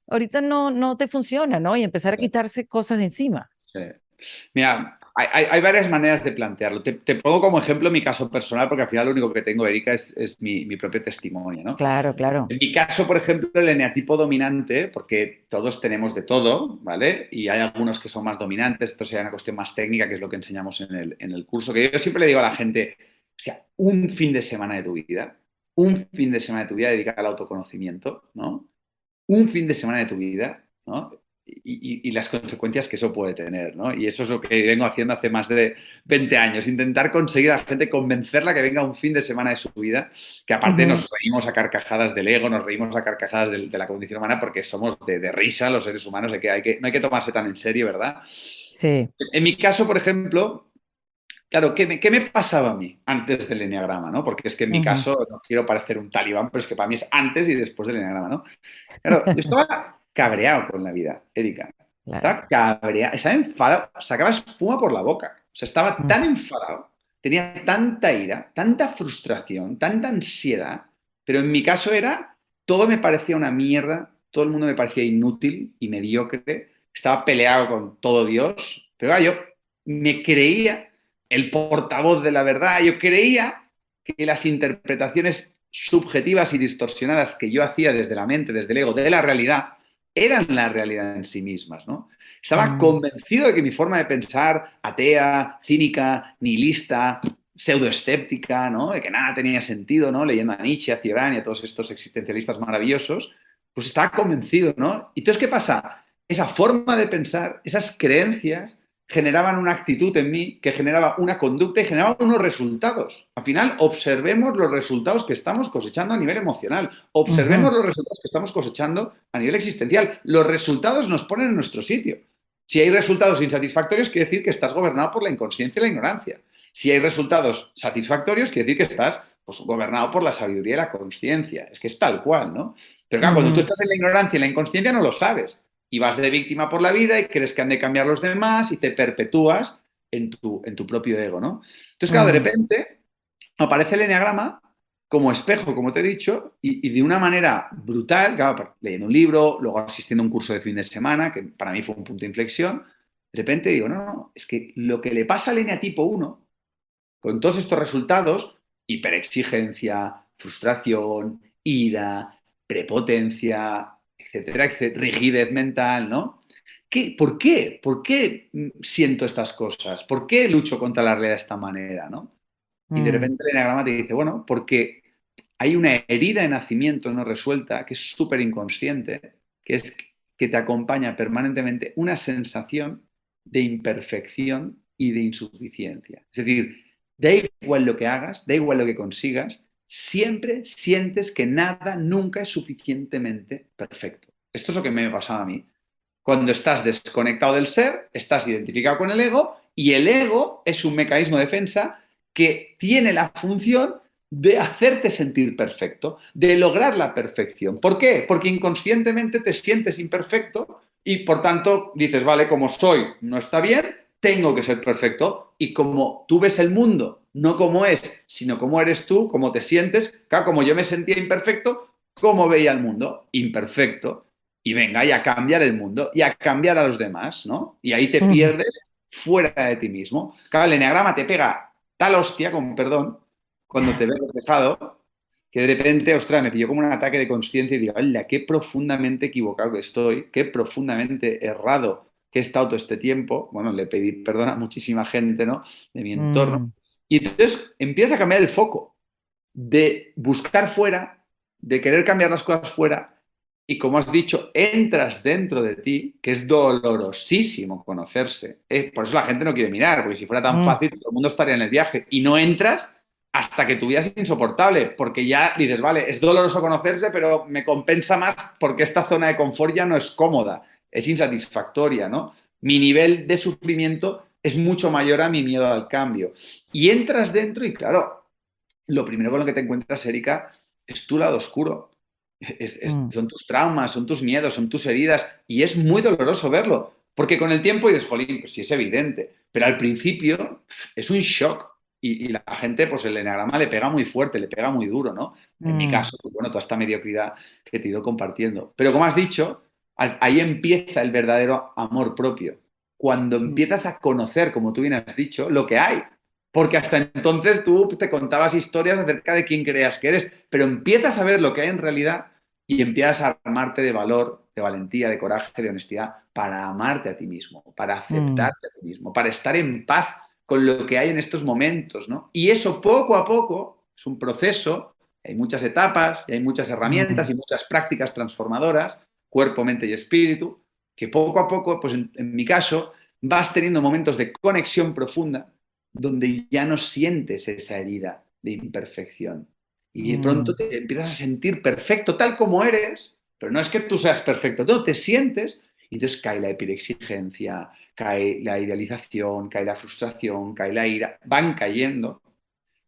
ahorita no te funciona, ¿no? Y empezar a quitarse cosas de encima. Sí. Mira, hay varias maneras de plantearlo. Te pongo como ejemplo mi caso personal, porque al final lo único que tengo, Erika, es mi propio testimonio, ¿no? Claro, claro. En mi caso, por ejemplo, el eneatipo dominante, porque todos tenemos de todo, ¿vale? Y hay algunos que son más dominantes, esto sería una cuestión más técnica, que es lo que enseñamos en el curso, que yo siempre le digo a la gente, o sea, un fin de semana de tu vida, un fin de semana de tu vida dedicado al autoconocimiento, ¿no? Un fin de semana de tu vida, ¿no? Y las consecuencias que eso puede tener, ¿no? Y eso es lo que vengo haciendo hace más de 20 años, intentar conseguir a la gente, convencerla que venga un fin de semana de su vida, que aparte nos reímos a carcajadas del ego, nos reímos a carcajadas de la condición humana, porque somos de risa los seres humanos, de que no hay que tomarse tan en serio, ¿verdad? Sí. En mi caso, por ejemplo, claro, ¿qué me pasaba a mí antes del eneagrama, ¿no? Porque es que en mi Ujú. caso, no quiero parecer un talibán, pero es que para mí es antes y después del eneagrama, ¿no? Claro, yo estaba cabreado con la vida, Erika. Claro. Estaba cabreado, estaba enfadado, sacaba espuma por la boca. O sea, estaba Mm. tan enfadado, tenía tanta ira, tanta frustración, tanta ansiedad, pero en mi caso era, todo me parecía una mierda, todo el mundo me parecía inútil y mediocre, estaba peleado con todo Dios, pero yo me creía el portavoz de la verdad, yo creía que las interpretaciones subjetivas y distorsionadas que yo hacía desde la mente, desde el ego, de la realidad, eran la realidad en sí mismas, ¿no? Estaba Mm. convencido de que mi forma de pensar, atea, cínica, nihilista, pseudoescéptica, ¿no? De que nada tenía sentido, ¿no? Leyendo a Nietzsche, a Cioran y a todos estos existencialistas maravillosos, pues estaba convencido, ¿no? Y entonces, ¿qué pasa? Esa forma de pensar, esas creencias, generaban una actitud en mí, que generaba una conducta y generaban unos resultados. Al final, observemos los resultados que estamos cosechando a nivel emocional. Observemos los resultados que estamos cosechando a nivel existencial. Los resultados nos ponen en nuestro sitio. Si hay resultados insatisfactorios, quiere decir que estás gobernado por la inconsciencia y la ignorancia. Si hay resultados satisfactorios, quiere decir que estás pues, gobernado por la sabiduría y la conciencia. Es que es tal cual, ¿no? Pero claro, cuando tú estás en la ignorancia y en la inconsciencia no lo sabes. Y vas de víctima por la vida y crees que han de cambiar los demás y te perpetúas en tu propio ego, ¿no? Entonces, claro, de repente aparece el eneagrama como espejo, como te he dicho, y de una manera brutal, claro, leyendo un libro, luego asistiendo a un curso de fin de semana, que para mí fue un punto de inflexión, de repente digo, no, es que lo que le pasa al eneatipo 1, con todos estos resultados, hiperexigencia, frustración, ira, prepotencia, etcétera, etcétera, rigidez mental, ¿no? ¿Por qué? ¿Por qué siento estas cosas? ¿Por qué lucho contra la realidad de esta manera, no? Y de repente el eneagrama te dice, bueno, porque hay una herida de nacimiento no resuelta que es súper inconsciente, que es que te acompaña permanentemente una sensación de imperfección y de insuficiencia. Es decir, da igual lo que hagas, da igual lo que consigas, siempre sientes que nada nunca es suficientemente perfecto. Esto es lo que me pasaba a mí. Cuando estás desconectado del ser, estás identificado con el ego y el ego es un mecanismo de defensa que tiene la función de hacerte sentir perfecto, de lograr la perfección. ¿Por qué? Porque inconscientemente te sientes imperfecto y por tanto dices, vale, como soy no está bien, tengo que ser perfecto. Y como tú ves el mundo, no como es, sino como eres tú, como te sientes, claro, como yo me sentía imperfecto, ¿cómo veía el mundo? Imperfecto. Y venga, y a cambiar el mundo, y a cambiar a los demás, ¿no? Y ahí te pierdes fuera de ti mismo. Claro, el eneagrama te pega tal hostia, con perdón, cuando te ves reflejado, que de repente, ostras, me pilló como un ataque de conciencia y digo, ¡hala, qué profundamente equivocado que estoy! ¡Qué profundamente errado que he estado todo este tiempo! Bueno, le pedí perdón a muchísima gente, ¿no? De mi entorno. Y entonces empieza a cambiar el foco de buscar fuera, de querer cambiar las cosas fuera, y como has dicho, entras dentro de ti, que es dolorosísimo conocerse. Por eso la gente no quiere mirar, porque si fuera tan fácil, todo el mundo estaría en el viaje. Y no entras hasta que tu vida es insoportable, porque ya dices, vale, es doloroso conocerse, pero me compensa más porque esta zona de confort ya no es cómoda, es insatisfactoria, ¿no? Mi nivel de sufrimiento es mucho mayor a mi miedo al cambio. Y entras dentro y, claro, lo primero con lo que te encuentras, Erika, es tu lado oscuro. Son tus traumas, son tus miedos, son tus heridas y es muy doloroso verlo, porque con el tiempo dices, jolín, pues sí es evidente, pero al principio es un shock y la gente, pues el eneagrama le pega muy fuerte, le pega muy duro, ¿no? En mi caso, pues, bueno, toda esta mediocridad que te he ido compartiendo. Pero como has dicho, ahí empieza el verdadero amor propio. Cuando empiezas a conocer, como tú bien has dicho, lo que hay. Porque hasta entonces tú te contabas historias acerca de quién creías que eres, pero empiezas a ver lo que hay en realidad y empiezas a armarte de valor, de valentía, de coraje, de honestidad para amarte a ti mismo, para aceptarte a ti mismo, para estar en paz con lo que hay en estos momentos, ¿no? Y eso poco a poco es un proceso, hay muchas etapas y hay muchas herramientas y muchas prácticas transformadoras, cuerpo, mente y espíritu, que poco a poco, pues en mi caso, vas teniendo momentos de conexión profunda donde ya no sientes esa herida de imperfección. Y de pronto te empiezas a sentir perfecto tal como eres, pero no es que tú seas perfecto, no, te sientes y entonces cae la hiperexigencia, cae la idealización, cae la frustración, cae la ira, van cayendo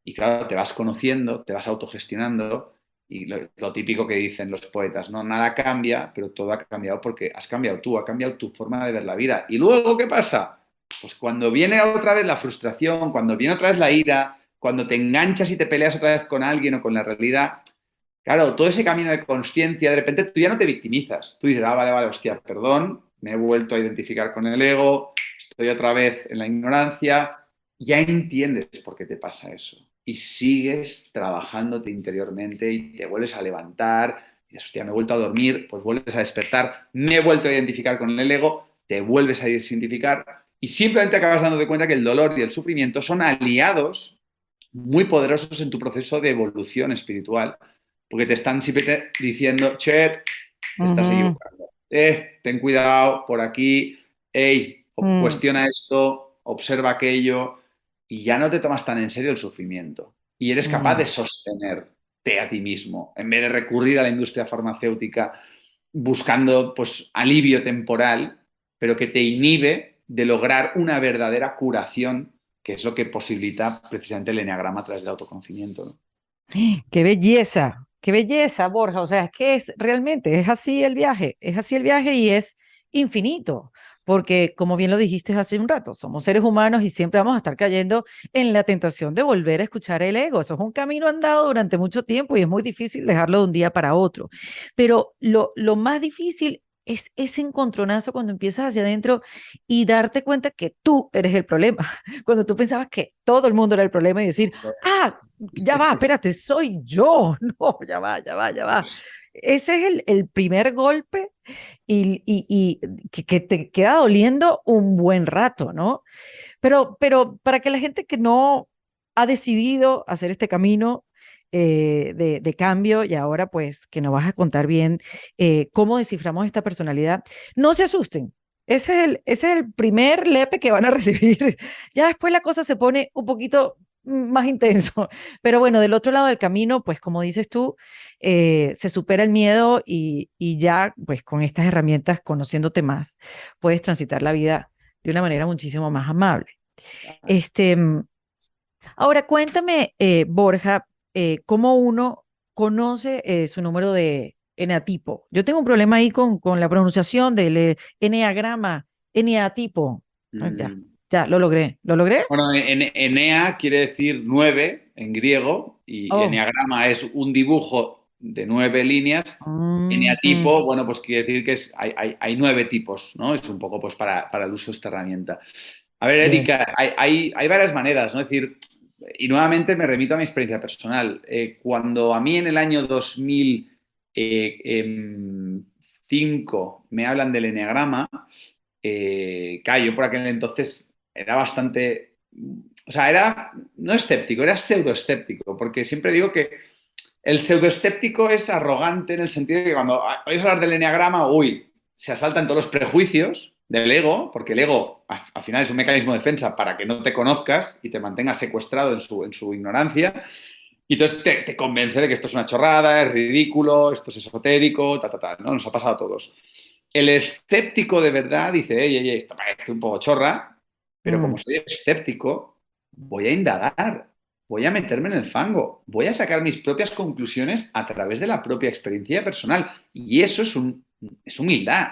y claro, te vas conociendo, te vas autogestionando y lo típico que dicen los poetas, ¿no? Nada cambia, pero todo ha cambiado porque has cambiado tú, ha cambiado tu forma de ver la vida. ¿Y luego qué pasa? Pues cuando viene otra vez la frustración, cuando viene otra vez la ira, cuando te enganchas y te peleas otra vez con alguien o con la realidad, claro, todo ese camino de conciencia, de repente tú ya no te victimizas. Tú dices, vale, vale, hostia, perdón, me he vuelto a identificar con el ego, estoy otra vez en la ignorancia, ya entiendes por qué te pasa eso. Y sigues trabajándote interiormente y te vuelves a levantar, y dices, hostia, me he vuelto a dormir, pues vuelves a despertar, me he vuelto a identificar con el ego, te vuelves a identificar y simplemente acabas dándote cuenta que el dolor y el sufrimiento son aliados muy poderosos en tu proceso de evolución espiritual, porque te están siempre diciendo, che, te estás equivocando, ten cuidado por aquí, hey, Mm, cuestiona esto, observa aquello y ya no te tomas tan en serio el sufrimiento. Y eres capaz de mm. sostenerte a ti mismo, en vez de recurrir a la industria farmacéutica buscando pues, alivio temporal, pero que te inhibe de lograr una verdadera curación, que es lo que posibilita precisamente el eneagrama a través del autoconocimiento, ¿no? Qué belleza, Borja. O sea, es que es realmente, es así el viaje y es infinito, porque como bien lo dijiste hace un rato, somos seres humanos y siempre vamos a estar cayendo en la tentación de volver a escuchar el ego. Eso es un camino andado durante mucho tiempo y es muy difícil dejarlo de un día para otro. Pero lo más difícil es ese encontronazo cuando empiezas hacia adentro y darte cuenta que tú eres el problema. Cuando tú pensabas que todo el mundo era el problema y decir, ah, ya va, espérate, soy yo. No, ya va, ya va, ya va. Ese es el primer golpe y que te queda doliendo un buen rato, ¿no? Pero para que la gente que no ha decidido hacer este camino de cambio y ahora pues que nos vas a contar bien cómo desciframos esta personalidad, no se asusten. Ese es el primer lepe que van a recibir. Ya después la cosa se pone un poquito más intenso. Pero bueno, del otro lado del camino, pues como dices tú, se supera el miedo y ya pues con estas herramientas, conociéndote más, puedes transitar la vida de una manera muchísimo más amable. Este, ahora cuéntame, Borja, cómo uno conoce su número de eneatipo. Yo tengo un problema ahí con la pronunciación del eneagrama, eneatipo. Ah, ya, Mm. ya, lo logré. ¿Lo logré? Bueno, Enea quiere decir 9 en griego y Oh. eneagrama es un dibujo de 9 líneas. Mhm. Eneatipo, bueno, pues quiere decir que hay 9 tipos, ¿no? Es un poco pues para el uso de esta herramienta. A ver, Bien. Erika, hay varias maneras, ¿no? Es decir, y nuevamente me remito a mi experiencia personal. Cuando a mí en el año 2005 me hablan del eneagrama, claro, yo por aquel entonces era bastante, o sea, era no escéptico, era pseudoescéptico, porque siempre digo que el pseudoescéptico es arrogante en el sentido de que cuando oyes hablar del eneagrama, uy, se asaltan todos los prejuicios del ego, porque el ego al final es un mecanismo de defensa para que no te conozcas y te mantengas secuestrado en su ignorancia. Y entonces te convence de que esto es una chorrada, es ridículo, esto es esotérico, ¿no? Nos ha pasado a todos. El escéptico de verdad dice, esto parece un poco chorra, pero como Mm. soy escéptico, voy a indagar, voy a meterme en el fango, voy a sacar mis propias conclusiones a través de la propia experiencia personal. Y eso es humildad.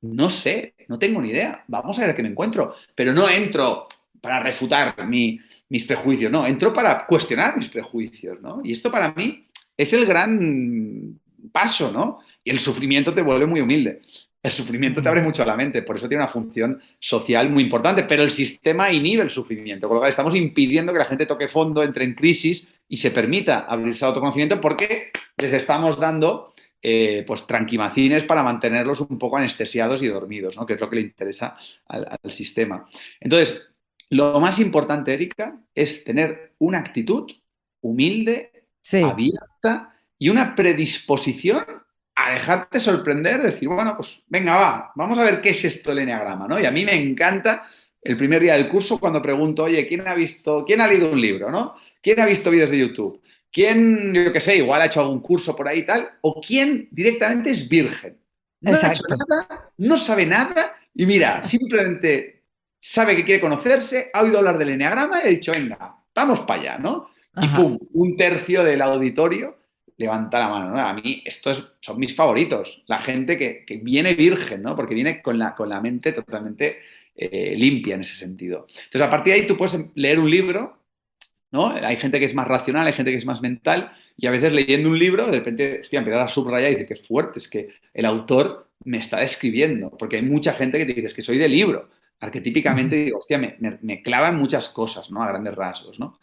No sé, no tengo ni idea. Vamos a ver qué me encuentro. Pero no entro para refutar mis prejuicios, no, entro para cuestionar mis prejuicios, ¿no? Y esto para mí es el gran paso, ¿no? Y el sufrimiento te vuelve muy humilde. El sufrimiento te abre Mm. mucho la mente, por eso tiene una función social muy importante, pero el sistema inhibe el sufrimiento, con lo cual estamos impidiendo que la gente toque fondo, entre en crisis y se permita abrirse al autoconocimiento porque les estamos dando pues tranquimacines para mantenerlos un poco anestesiados y dormidos, ¿no? Que es lo que le interesa al sistema. Entonces, lo más importante, Erika, es tener una actitud humilde, Sí. abierta y una predisposición a dejarte sorprender, decir, bueno, pues venga, vamos a ver qué es esto el eneagrama, ¿no? Y a mí me encanta el primer día del curso cuando pregunto, oye, quién ha leído un libro, ¿no? ¿Quién ha visto vídeos de YouTube? ¿Quién, yo qué sé, igual ha hecho algún curso por ahí y tal? ¿O quién directamente es virgen? No ha hecho Exacto. nada, no sabe nada y mira, simplemente sabe que quiere conocerse, ha oído hablar del eneagrama y ha dicho, venga, vamos para allá, ¿no? Y Ajá. pum, un tercio del auditorio levanta la mano, ¿no? A mí estos son mis favoritos, la gente que viene virgen, ¿no? Porque viene con la mente totalmente limpia en ese sentido. Entonces, a partir de ahí tú puedes leer un libro, ¿no? Hay gente que es más racional, hay gente que es más mental, y a veces leyendo un libro, de repente, hostia, empezar a subrayar y dice, qué fuerte, es que el autor me está describiendo, porque hay mucha gente que te dice, es que soy de libro. Arquetípicamente digo, hostia, me clavan muchas cosas, ¿no? A grandes rasgos, ¿no?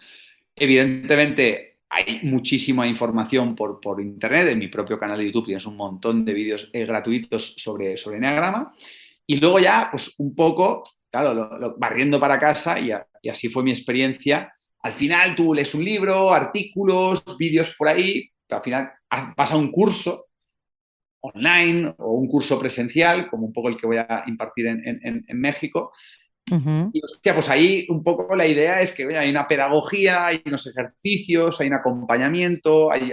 Evidentemente, hay muchísima información por internet. En mi propio canal de YouTube tienes un montón de vídeos gratuitos sobre Enneagrama. Y luego ya, pues un poco, claro, barriendo para casa y así fue mi experiencia. Al final tú lees un libro, artículos, vídeos por ahí, pero al final vas a un curso online o un curso presencial, como un poco el que voy a impartir en México. Ujú. Y hostia, pues ahí un poco la idea es que oye, hay una pedagogía, hay unos ejercicios, hay un acompañamiento, hay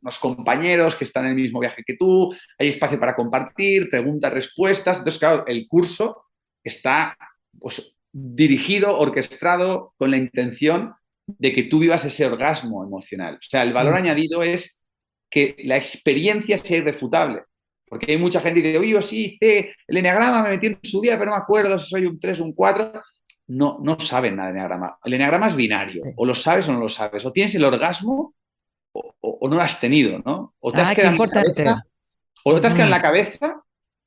unos compañeros que están en el mismo viaje que tú, hay espacio para compartir, preguntas, respuestas. Entonces, claro, el curso está pues, dirigido, orquestado con la intención de que tú vivas ese orgasmo emocional. O sea, el valor Mm. añadido es que la experiencia sea irrefutable. Porque hay mucha gente que dice, oye, yo sí hice el eneagrama, me metí en su día, pero no me acuerdo si soy un 3 o un 4. No, no saben nada de eneagrama. El eneagrama es binario. Sí. O lo sabes o no lo sabes. O tienes el orgasmo o no lo has tenido, ¿no? O te has Ah, qué quedado en la importante. cabeza, o te has quedado en Ujú. la cabeza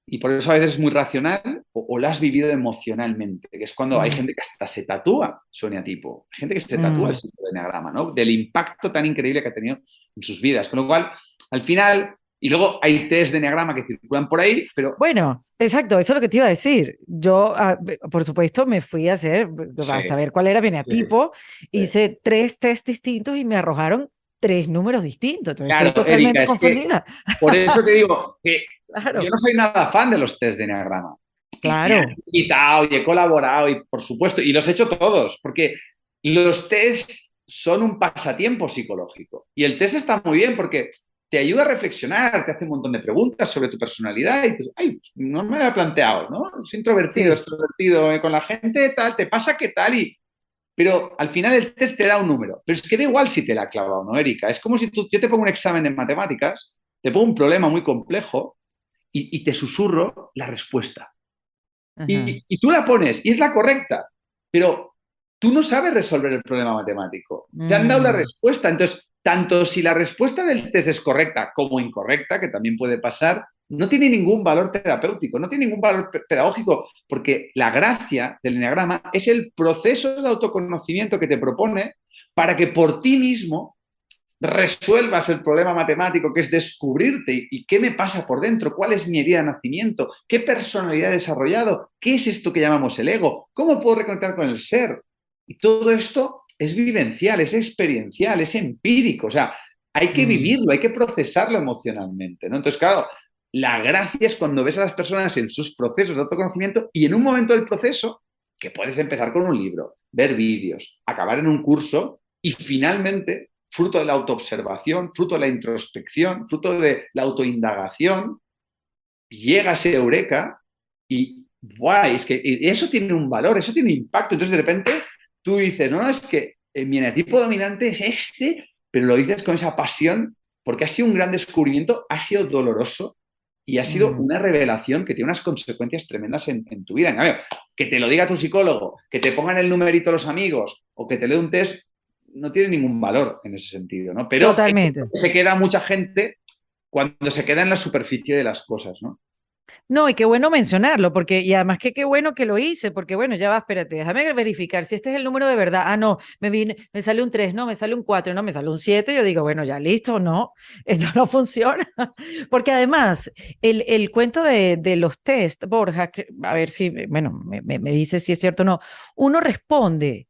y por eso a veces es muy racional, o lo has vivido emocionalmente, que es cuando hay Mm. gente que hasta se tatúa su eneatipo. Hay gente que se tatúa el Mm. símbolo de eneagrama, ¿no? Del impacto tan increíble que ha tenido en sus vidas. Con lo cual, al final, y luego hay test de eneagrama que circulan por ahí, pero Bueno, exacto, eso es lo que te iba a decir. Yo, por supuesto, me fui a hacer, a sí, saber cuál era mi sí, eneatipo, sí. hice 3 tests distintos y me arrojaron 3 números distintos. Entonces estoy Claro, Erika, totalmente es que confundida. por eso te digo que yo Claro, no soy nada fan de los test de eneagrama. Y me han claro. invitado y he colaborado y por supuesto, y los he hecho todos, porque los test son un pasatiempo psicológico. Y el test está muy bien porque te ayuda a reflexionar, te hace un montón de preguntas sobre tu personalidad y dices, ay, no me lo había planteado, ¿no? Es introvertido, Sí. extrovertido, con la gente tal, te pasa qué tal y... Pero al final el test te da un número. Pero es que da igual si te la ha clavado o no, Erika. Es como si yo te pongo un examen de matemáticas, te pongo un problema muy complejo y te susurro la respuesta. Ajá. Y tú la pones y es la correcta, pero tú no sabes resolver el problema matemático. Te han dado la Mm. respuesta. Entonces, tanto si la respuesta del test es correcta como incorrecta, que también puede pasar, no tiene ningún valor terapéutico, no tiene ningún valor pedagógico, porque la gracia del enneagrama es el proceso de autoconocimiento que te propone para que por ti mismo resuelvas el problema matemático que es descubrirte y qué me pasa por dentro, cuál es mi herida de nacimiento, qué personalidad he desarrollado, qué es esto que llamamos el ego, cómo puedo reconectar con el ser. Y todo esto es vivencial, es experiencial, es empírico, o sea, hay que Mm. vivirlo, hay que procesarlo emocionalmente, ¿no? Entonces, claro, la gracia es cuando ves a las personas en sus procesos de autoconocimiento y en un momento del proceso que puedes empezar con un libro, ver vídeos, acabar en un curso y finalmente fruto de la autoobservación, fruto de la introspección, fruto de la autoindagación, llega ese eureka y ¡guay! Es que eso tiene un valor, eso tiene un impacto. Entonces, de repente, tú dices, no, no, es que mi eneatipo dominante es este, pero lo dices con esa pasión porque ha sido un gran descubrimiento, ha sido doloroso y ha sido Mm. una revelación que tiene unas consecuencias tremendas en tu vida. En cambio, que te lo diga tu psicólogo, que te pongan el numerito los amigos o que te lea un test, no tiene ningún valor en ese sentido, ¿no? Pero Totalmente. se queda mucha gente cuando se queda en la superficie de las cosas, ¿no? No, y qué bueno mencionarlo, porque, y además que qué bueno que lo hice, porque bueno, ya va, espérate, déjame verificar si este es el número de verdad. Ah, no, me sale un 3, no, me sale un 4, no, me sale un 7. Yo digo, bueno, ya listo, no, esto no funciona. Porque además, el cuento de los test, Borja, a ver si, bueno, me dice si es cierto o no, uno responde,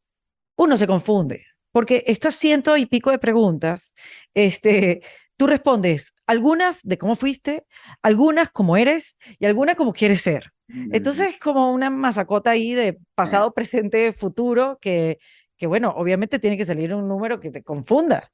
uno se confunde, porque estos ciento y pico de preguntas, este, tú respondes algunas de cómo fuiste, algunas como eres y algunas como quieres ser. Entonces es como una masacota ahí de pasado, presente, futuro, que bueno, obviamente tiene que salir un número que te confunda.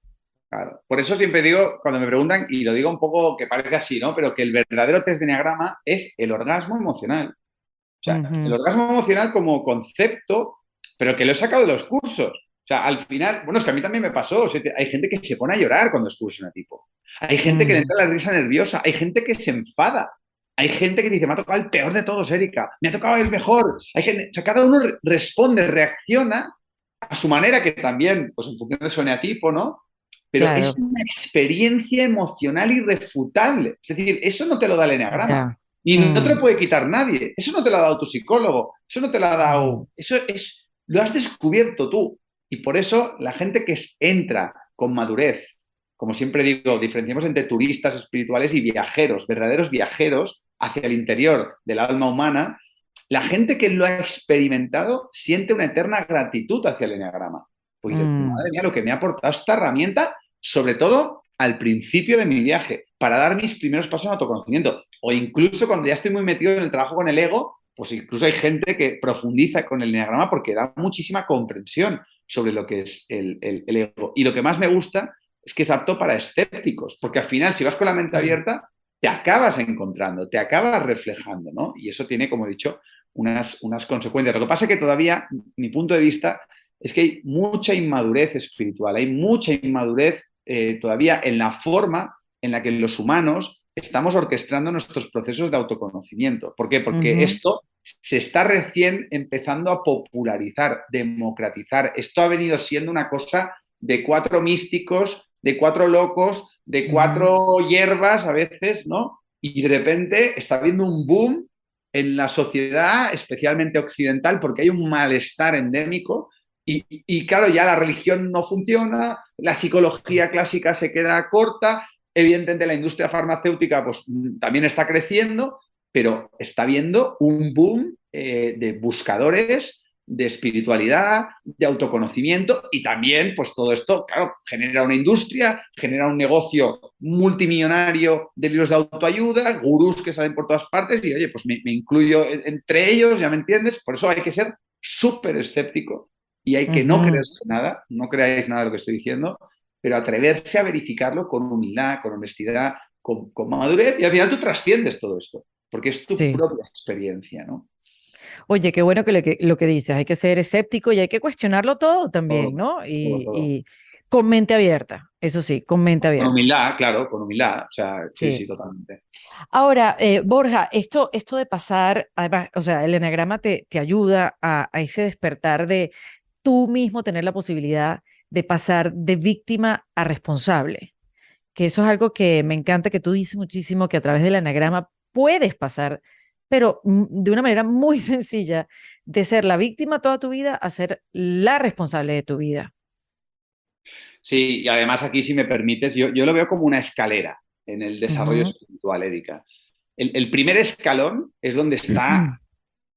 Claro. Por eso siempre digo, cuando me preguntan, y lo digo un poco que parece así, ¿no? Pero que el verdadero test de Enneagrama es el orgasmo emocional. O sea, el Ujú. orgasmo emocional como concepto, pero que lo he sacado de los cursos. O sea, al final, bueno, es que a mí también me pasó. O sea, hay gente que se pone a llorar cuando descubre un tipo. Hay gente que le Mm. entra la risa nerviosa. Hay gente que se enfada. Hay gente que dice, me ha tocado el peor de todos, Erika. Me ha tocado el mejor. Hay gente, o sea, cada uno responde, reacciona a su manera, que también, pues en función de su eneatipo, ¿no? Pero es Claro, una experiencia emocional irrefutable. Es decir, eso no te lo da el eneagrama. ya. Y no te lo Mm. puede quitar nadie. Eso no te lo ha dado tu psicólogo. Eso no te lo ha Mm. dado. Eso es. Lo has descubierto tú. Y por eso la gente que entra con madurez, como siempre digo, diferenciamos entre turistas espirituales y viajeros, verdaderos viajeros hacia el interior del alma humana. La gente que lo ha experimentado siente una eterna gratitud hacia el eneagrama. Pues dice, Mm. madre mía, lo que me ha aportado esta herramienta, sobre todo al principio de mi viaje. para dar mis primeros pasos en autoconocimiento. O incluso cuando ya estoy muy metido en el trabajo con el ego, pues incluso hay gente que profundiza con el eneagrama porque da muchísima comprensión sobre lo que es el ego. Y lo que más me gusta es que es apto para escépticos, porque al final, si vas con la mente abierta, te acabas encontrando, te acabas reflejando, ¿no? Y eso tiene, como he dicho, unas consecuencias. Lo que pasa es que todavía, mi punto de vista, es que hay mucha inmadurez espiritual, hay mucha inmadurez todavía en la forma en la que los humanos estamos orquestando nuestros procesos de autoconocimiento. ¿Por qué? Porque esto se está recién empezando a popularizar, democratizar. Esto ha venido siendo una cosa de 4 místicos, de 4 locos, de 4 hierbas a veces, ¿no? Y de repente está habiendo un boom en la sociedad, especialmente occidental, porque hay un malestar endémico y claro, ya la religión no funciona, la psicología clásica se queda corta, evidentemente la industria farmacéutica pues también está creciendo, pero está habiendo un boom de buscadores de espiritualidad, de autoconocimiento y también, pues todo esto, claro, genera una industria, genera un negocio multimillonario de libros de autoayuda, gurús que salen por todas partes y, oye, pues me incluyo entre ellos, ya me entiendes, por eso hay que ser súper escéptico y hay que no creerse nada, no creáis nada de lo que estoy diciendo, pero atreverse a verificarlo con humildad, con honestidad, con madurez y al final tú trasciendes todo esto, porque es tu propia experiencia, ¿no? Oye, qué bueno que lo que dices, hay que ser escéptico y hay que cuestionarlo todo también, Todo, ¿no? todo. Y con mente abierta, eso sí, con mente Con abierta. humildad, claro, con humildad. O sea, sí, Sí. sí, totalmente. Ahora, Borja, esto de pasar, además, o sea, el enagrama te ayuda a ese despertar de tú mismo tener la posibilidad de pasar de víctima a responsable, que eso es algo que me encanta, que tú dices muchísimo, que a través del enagrama puedes pasar, pero de una manera muy sencilla, de ser la víctima toda tu vida a ser la responsable de tu vida. Sí, y además aquí, si me permites, yo lo veo como una escalera en el desarrollo Ujú. espiritual, Erika. El primer escalón es donde está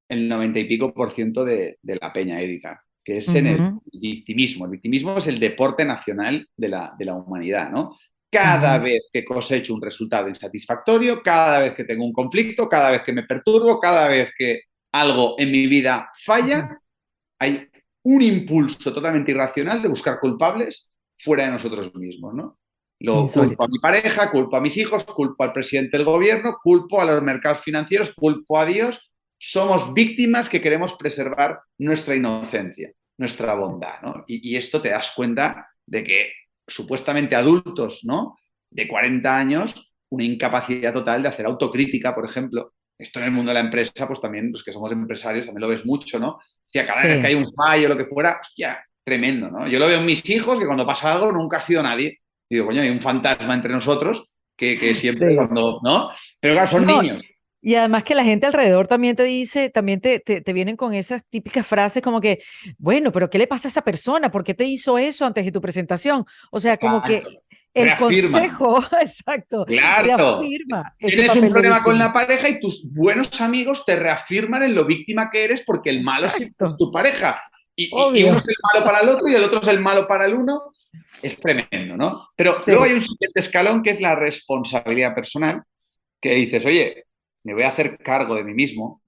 el 90 y pico por ciento de la peña, Erika, que es en el Ujú, victimismo. El victimismo es el deporte nacional de la humanidad, ¿no? Cada ujú, vez que cosecho un resultado insatisfactorio, cada vez que tengo un conflicto, cada vez que me perturbo, cada vez que algo en mi vida ujú. falla, hay un impulso totalmente irracional de buscar culpables fuera de nosotros mismos, ¿no? Lo culpo a Insólito. mi pareja, culpo a mis hijos, culpo al presidente del gobierno, culpo a los mercados financieros, culpo a Dios. Somos víctimas que queremos preservar nuestra inocencia, nuestra bondad, ¿no? Y esto te das cuenta de que supuestamente adultos, ¿no? De 40 años, una incapacidad total de hacer autocrítica, por ejemplo. Esto en el mundo de la empresa, pues también los que somos empresarios también lo ves mucho, ¿no? Hostia, cada vez que Sí. hay un fallo o lo que fuera, hostia, tremendo, ¿no? Yo lo veo en mis hijos, que cuando pasa algo nunca ha sido nadie. Y digo, coño, hay un fantasma entre nosotros que siempre Sí. cuando, ¿no? Pero claro, son No, niños. y además que la gente alrededor también te dice, también te vienen con esas típicas frases como que, bueno, pero ¿qué le pasa a esa persona? ¿Por qué te hizo eso antes de tu presentación? O sea, como Exacto. que el Reafirman. consejo, exacto, Claro. reafirma ese Tienes un papel de problema con víctima. la pareja y tus buenos amigos te reafirman en lo víctima que eres porque el malo siempre es Exacto, tu pareja. Y uno obvio. es el malo para el otro y el otro es el malo para el uno. Es tremendo, ¿no? Pero luego hay Sí. un siguiente escalón que es la responsabilidad personal, que dices, oye, me voy a hacer cargo de mí mismo,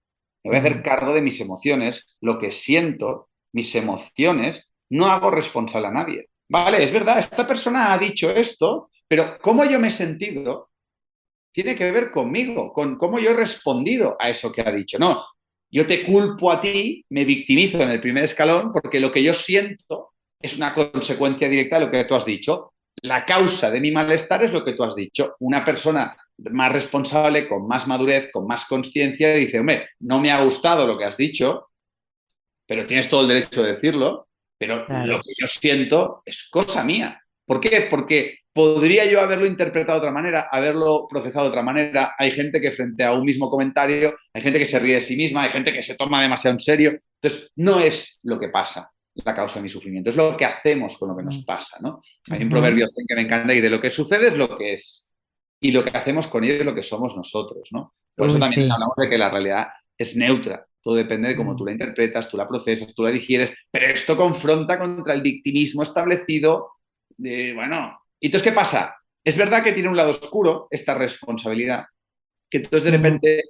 me voy a hacer Ujú. cargo de mis emociones, lo que siento, mis emociones, no hago responsable a nadie. Vale, es verdad, esta persona ha dicho esto, pero cómo yo me he sentido tiene que ver conmigo, con cómo yo he respondido a eso que ha dicho. No, yo te culpo a ti, me victimizo en el primer escalón porque lo que yo siento es una consecuencia directa de lo que tú has dicho. La causa de mi malestar es lo que tú has dicho. Una persona más responsable, con más madurez, con más conciencia, dice, hombre, no me ha gustado lo que has dicho, pero tienes todo el derecho de decirlo, pero lo Claro. que yo siento es cosa mía. ¿Por qué? Porque podría yo haberlo interpretado de otra manera, haberlo procesado de otra manera. Hay gente que frente a un mismo comentario, hay gente que se ríe de sí misma, hay gente que se toma demasiado en serio. Entonces, no es lo que pasa la causa de mi sufrimiento, es lo que hacemos con lo que nos Ujú. pasa, ¿no? Hay un Ujú. proverbio que me encanta y de lo que sucede es lo que es. Y lo que hacemos con ello es lo que somos nosotros, ¿no? Por eso Uy, también sí. hablamos de que la realidad es neutra. Todo depende de cómo tú Mm. la interpretas, tú la procesas, tú la digieres, pero esto confronta contra el victimismo establecido de, bueno, ¿y entonces qué pasa? Es verdad que tiene un lado oscuro esta responsabilidad, que entonces de Ujú. repente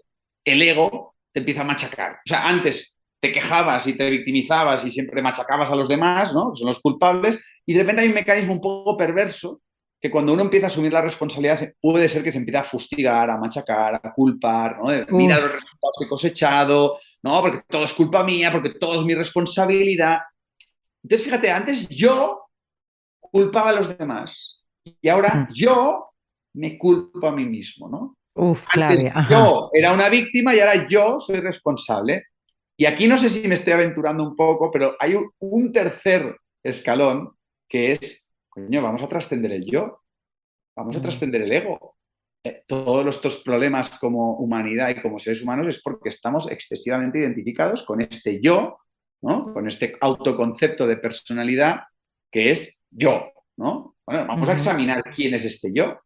el ego te empieza a machacar. O sea, antes te quejabas y te victimizabas y siempre machacabas a los demás, ¿no? Que son los culpables, y de repente hay un mecanismo un poco perverso que cuando uno empieza a asumir la responsabilidad puede ser que se empiece a fustigar, a machacar, a culpar, ¿no? Mira los Uf. resultados que he cosechado, ¿no? Porque todo es culpa mía, porque todo es mi responsabilidad. Entonces, fíjate, antes yo culpaba a los demás y ahora Mm. yo me culpo a mí mismo, ¿no? Uf, Antes clave. Ajá. yo era una víctima y ahora yo soy responsable. Y aquí no sé si me estoy aventurando un poco, pero hay un tercer escalón que es, coño, vamos a trascender el yo, vamos a Mm. trascender el ego. Todos estos problemas como humanidad y como seres humanos es porque estamos excesivamente identificados con este yo, ¿no? Con este autoconcepto de personalidad que es yo, ¿no? Bueno, vamos a Ujú. examinar quién es este yo.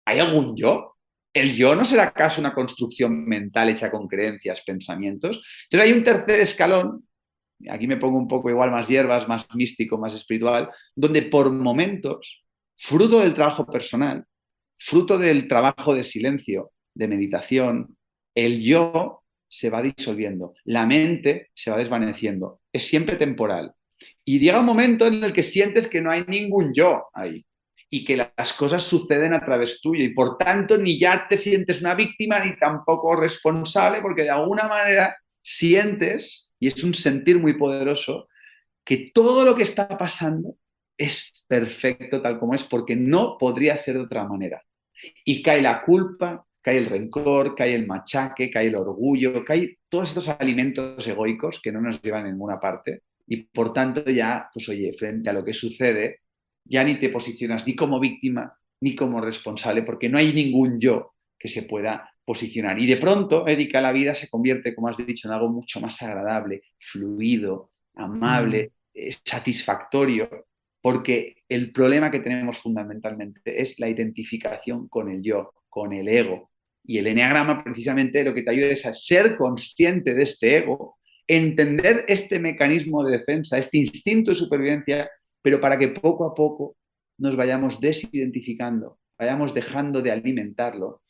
¿Hay algún yo? ¿El yo no será acaso una construcción mental hecha con creencias, pensamientos? Entonces hay un tercer escalón, aquí me pongo un poco igual más hierbas, más místico, más espiritual, donde por momentos, fruto del trabajo personal, fruto del trabajo de silencio, de meditación, el yo se va disolviendo, la mente se va desvaneciendo, es siempre temporal. Y llega un momento en el que sientes que no hay ningún yo ahí y que las cosas suceden a través tuyo y por tanto ni ya te sientes una víctima ni tampoco responsable porque de alguna manera sientes, y es un sentir muy poderoso, que todo lo que está pasando es perfecto tal como es porque no podría ser de otra manera. Y cae la culpa, cae el rencor, cae el machaque, cae el orgullo, cae todos estos alimentos egoicos que no nos llevan a ninguna parte. Y por tanto ya, pues oye, frente a lo que sucede, ya ni te posicionas ni como víctima ni como responsable, porque no hay ningún yo que se pueda posicionar. Y de pronto, Erika, la vida se convierte, como has dicho, en algo mucho más agradable, fluido, Mm. amable, satisfactorio, porque el problema que tenemos fundamentalmente es la identificación con el yo, con el ego. Y el eneagrama precisamente lo que te ayuda es a ser consciente de este ego, entender este mecanismo de defensa, este instinto de supervivencia, pero para que poco a poco nos vayamos desidentificando, vayamos dejando de alimentarlo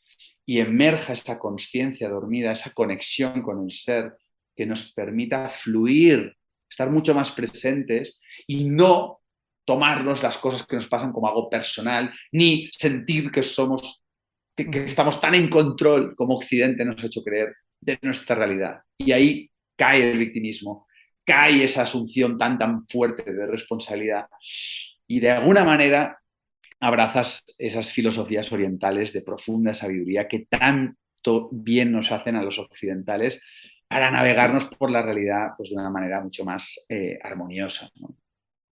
y emerja esa conciencia dormida, esa conexión con el ser que nos permita fluir, estar mucho más presentes y no tomarnos las cosas que nos pasan como algo personal, ni sentir que somos, que estamos tan en control como Occidente nos ha hecho creer de nuestra realidad. Y ahí cae el victimismo, cae esa asunción tan fuerte de responsabilidad y de alguna manera abrazas esas filosofías orientales de profunda sabiduría que tanto bien nos hacen a los occidentales para navegarnos por la realidad pues, de una manera mucho más armoniosa, ¿no?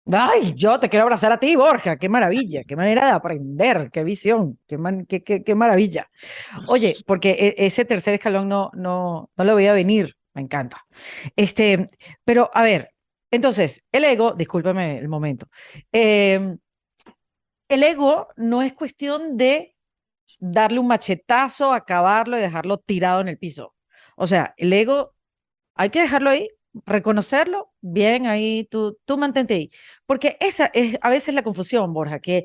Ay, yo te quiero abrazar a ti, Borja. Qué maravilla, qué manera de aprender, qué visión, qué maravilla. Oye, porque ese tercer escalón no lo veía venir. Me encanta. Este, pero a ver, entonces, el ego, discúlpame el momento. eh, el ego no es cuestión de darle un machetazo, acabarlo y dejarlo tirado en el piso. O sea, el ego hay que dejarlo ahí, reconocerlo, bien ahí, tú mantente ahí. Porque esa es a veces la confusión, Borja, que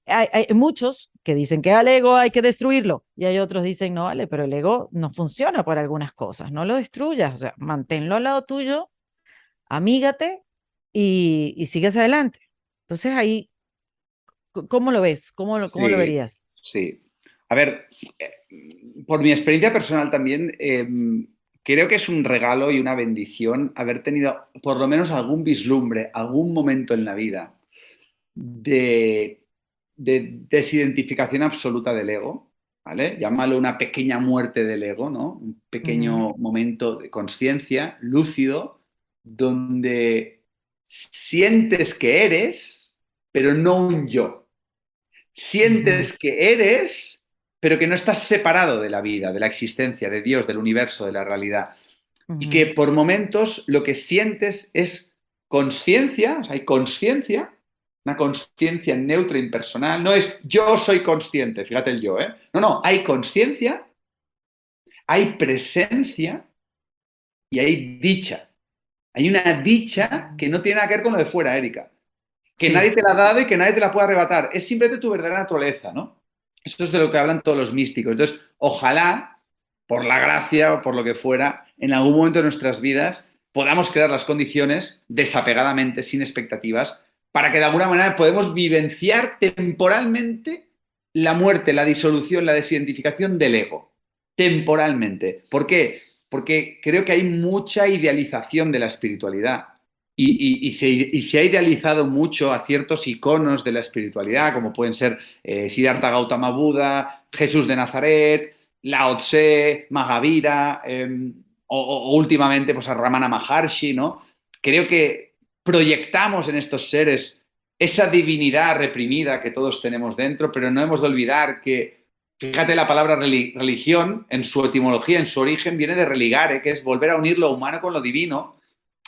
hay muchos que dicen que al ego hay que destruirlo y hay otros dicen, no, vale, pero el ego no funciona para algunas cosas, no lo destruyas, o sea, manténlo al lado tuyo, amígate y sigues adelante. Entonces ahí, ¿cómo lo ves? ¿Cómo lo Sí, verías? sí. A ver, por mi experiencia personal también, creo que es un regalo y una bendición haber tenido por lo menos algún vislumbre, algún momento en la vida de, de desidentificación absoluta del ego, ¿vale? Llámalo una pequeña muerte del ego, ¿no? Un Ujú, pequeño momento de conciencia lúcido donde sientes que eres, pero no un yo. ujú, Sientes que eres, pero que no estás separado de la vida, de la existencia, de Dios, del universo, de la realidad. Y que ujú, por momentos lo que sientes es conciencia, o sea, hay conciencia, una conciencia neutra, impersonal. No es yo soy consciente, fíjate el yo, ¿eh? No, hay conciencia, hay presencia y hay dicha. Hay una dicha ujú. que no tiene nada que ver con lo de fuera, Erika. Que nadie Sí. te la ha dado y que nadie te la puede arrebatar. Es simplemente tu verdadera naturaleza, ¿no? Eso es de lo que hablan todos los místicos. Entonces, ojalá, por la gracia o por lo que fuera, en algún momento de nuestras vidas podamos crear las condiciones desapegadamente, sin expectativas, para que de alguna manera podamos vivenciar temporalmente la muerte, la disolución, la desidentificación del ego. Temporalmente. ¿Por qué? Porque creo que hay mucha idealización de la espiritualidad. Y se ha idealizado mucho a ciertos iconos de la espiritualidad, como pueden ser Siddhartha Gautama Buda, Jesús de Nazaret, Lao Tse, Mahavira, o últimamente pues, a Ramana Maharshi, ¿no? Creo que proyectamos en estos seres esa divinidad reprimida que todos tenemos dentro, pero no hemos de olvidar que, fíjate, la palabra religión, en su etimología, en su origen, viene de religare, que es volver a unir lo humano con lo divino.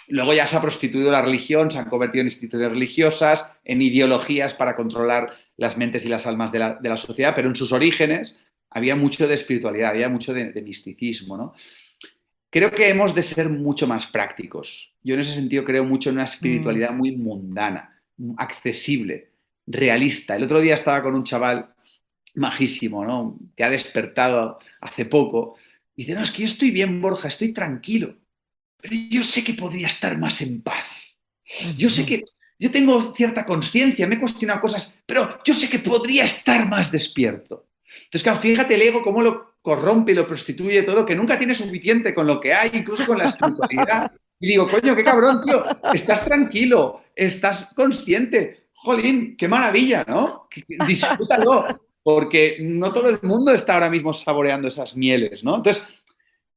Luego ya se ha prostituido la religión, se han convertido en instituciones religiosas, en ideologías para controlar las mentes y las almas de la sociedad, pero en sus orígenes había mucho de espiritualidad, había mucho de misticismo, ¿no? Creo que hemos de ser mucho más prácticos. Yo en ese sentido creo mucho en una Mm. espiritualidad muy mundana, accesible, realista. El otro día estaba con un chaval majísimo, ¿no? Que ha despertado hace poco. Y dice, no, es que yo estoy bien, Borja, estoy tranquilo. Pero yo sé que podría estar más en paz. Yo sé Ujú. que yo tengo cierta conciencia, me he cuestionado cosas, pero yo sé que podría estar más despierto. Entonces, claro, fíjate el ego cómo lo corrompe y lo prostituye todo, que nunca tiene suficiente con lo que hay, incluso con la espiritualidad. Y digo, coño, qué cabrón, tío, estás tranquilo, estás consciente. Jolín, qué maravilla, ¿no? Disfrútalo, porque no todo el mundo está ahora mismo saboreando esas mieles, ¿no? Entonces,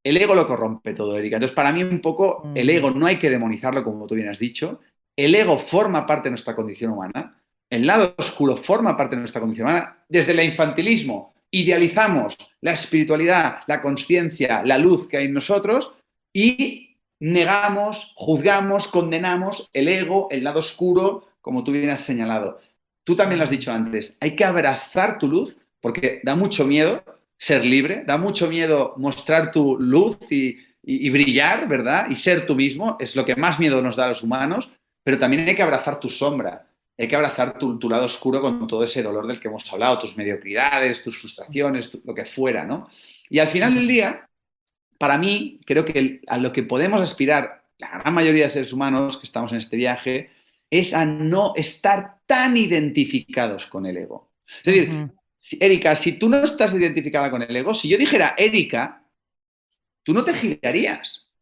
el ego lo corrompe todo, Erika. Entonces, para mí, un poco, el Mm. ego no hay que demonizarlo, como tú bien has dicho. El ego forma parte de nuestra condición humana. El lado oscuro forma parte de nuestra condición humana. Desde el infantilismo, idealizamos la espiritualidad, la conciencia, la luz que hay en nosotros y negamos, juzgamos, condenamos el ego, el lado oscuro, como tú bien has señalado. Tú también lo has Mm. dicho antes. Hay que abrazar tu luz porque da mucho miedo ser libre, da mucho miedo mostrar tu luz y brillar, ¿verdad? Y ser tú mismo, es lo que más miedo nos da a los humanos, pero también hay que abrazar tu sombra, hay que abrazar tu lado oscuro con todo ese dolor del que hemos hablado, tus mediocridades, tus frustraciones, lo que fuera, ¿no? Y al final del Mm. día, para mí, creo que a lo que podemos aspirar la gran mayoría de seres humanos que estamos en este viaje es a no estar tan identificados con el ego. Es decir, Ujú. Erika, si tú no estás identificada con el ego, si yo dijera Erika, tú no te girarías.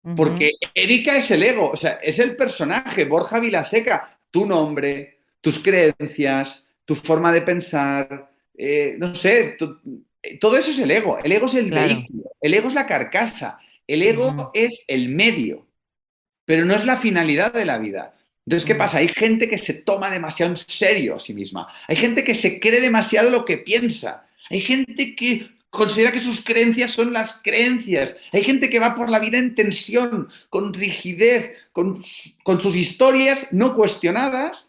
Ujú. Porque Erika es el ego, o sea, es el personaje, Borja Vilaseca, tu nombre, tus creencias, tu forma de pensar, no sé, todo eso es el ego es el Claro. vehículo, el ego es la carcasa, el Ujú. ego es el medio, pero no es la finalidad de la vida. Entonces, ¿qué Mm. pasa? Hay gente que se toma demasiado en serio a sí misma. Hay gente que se cree demasiado lo que piensa. Hay gente que considera que sus creencias son las creencias. Hay gente que va por la vida en tensión, con rigidez, con sus historias no cuestionadas,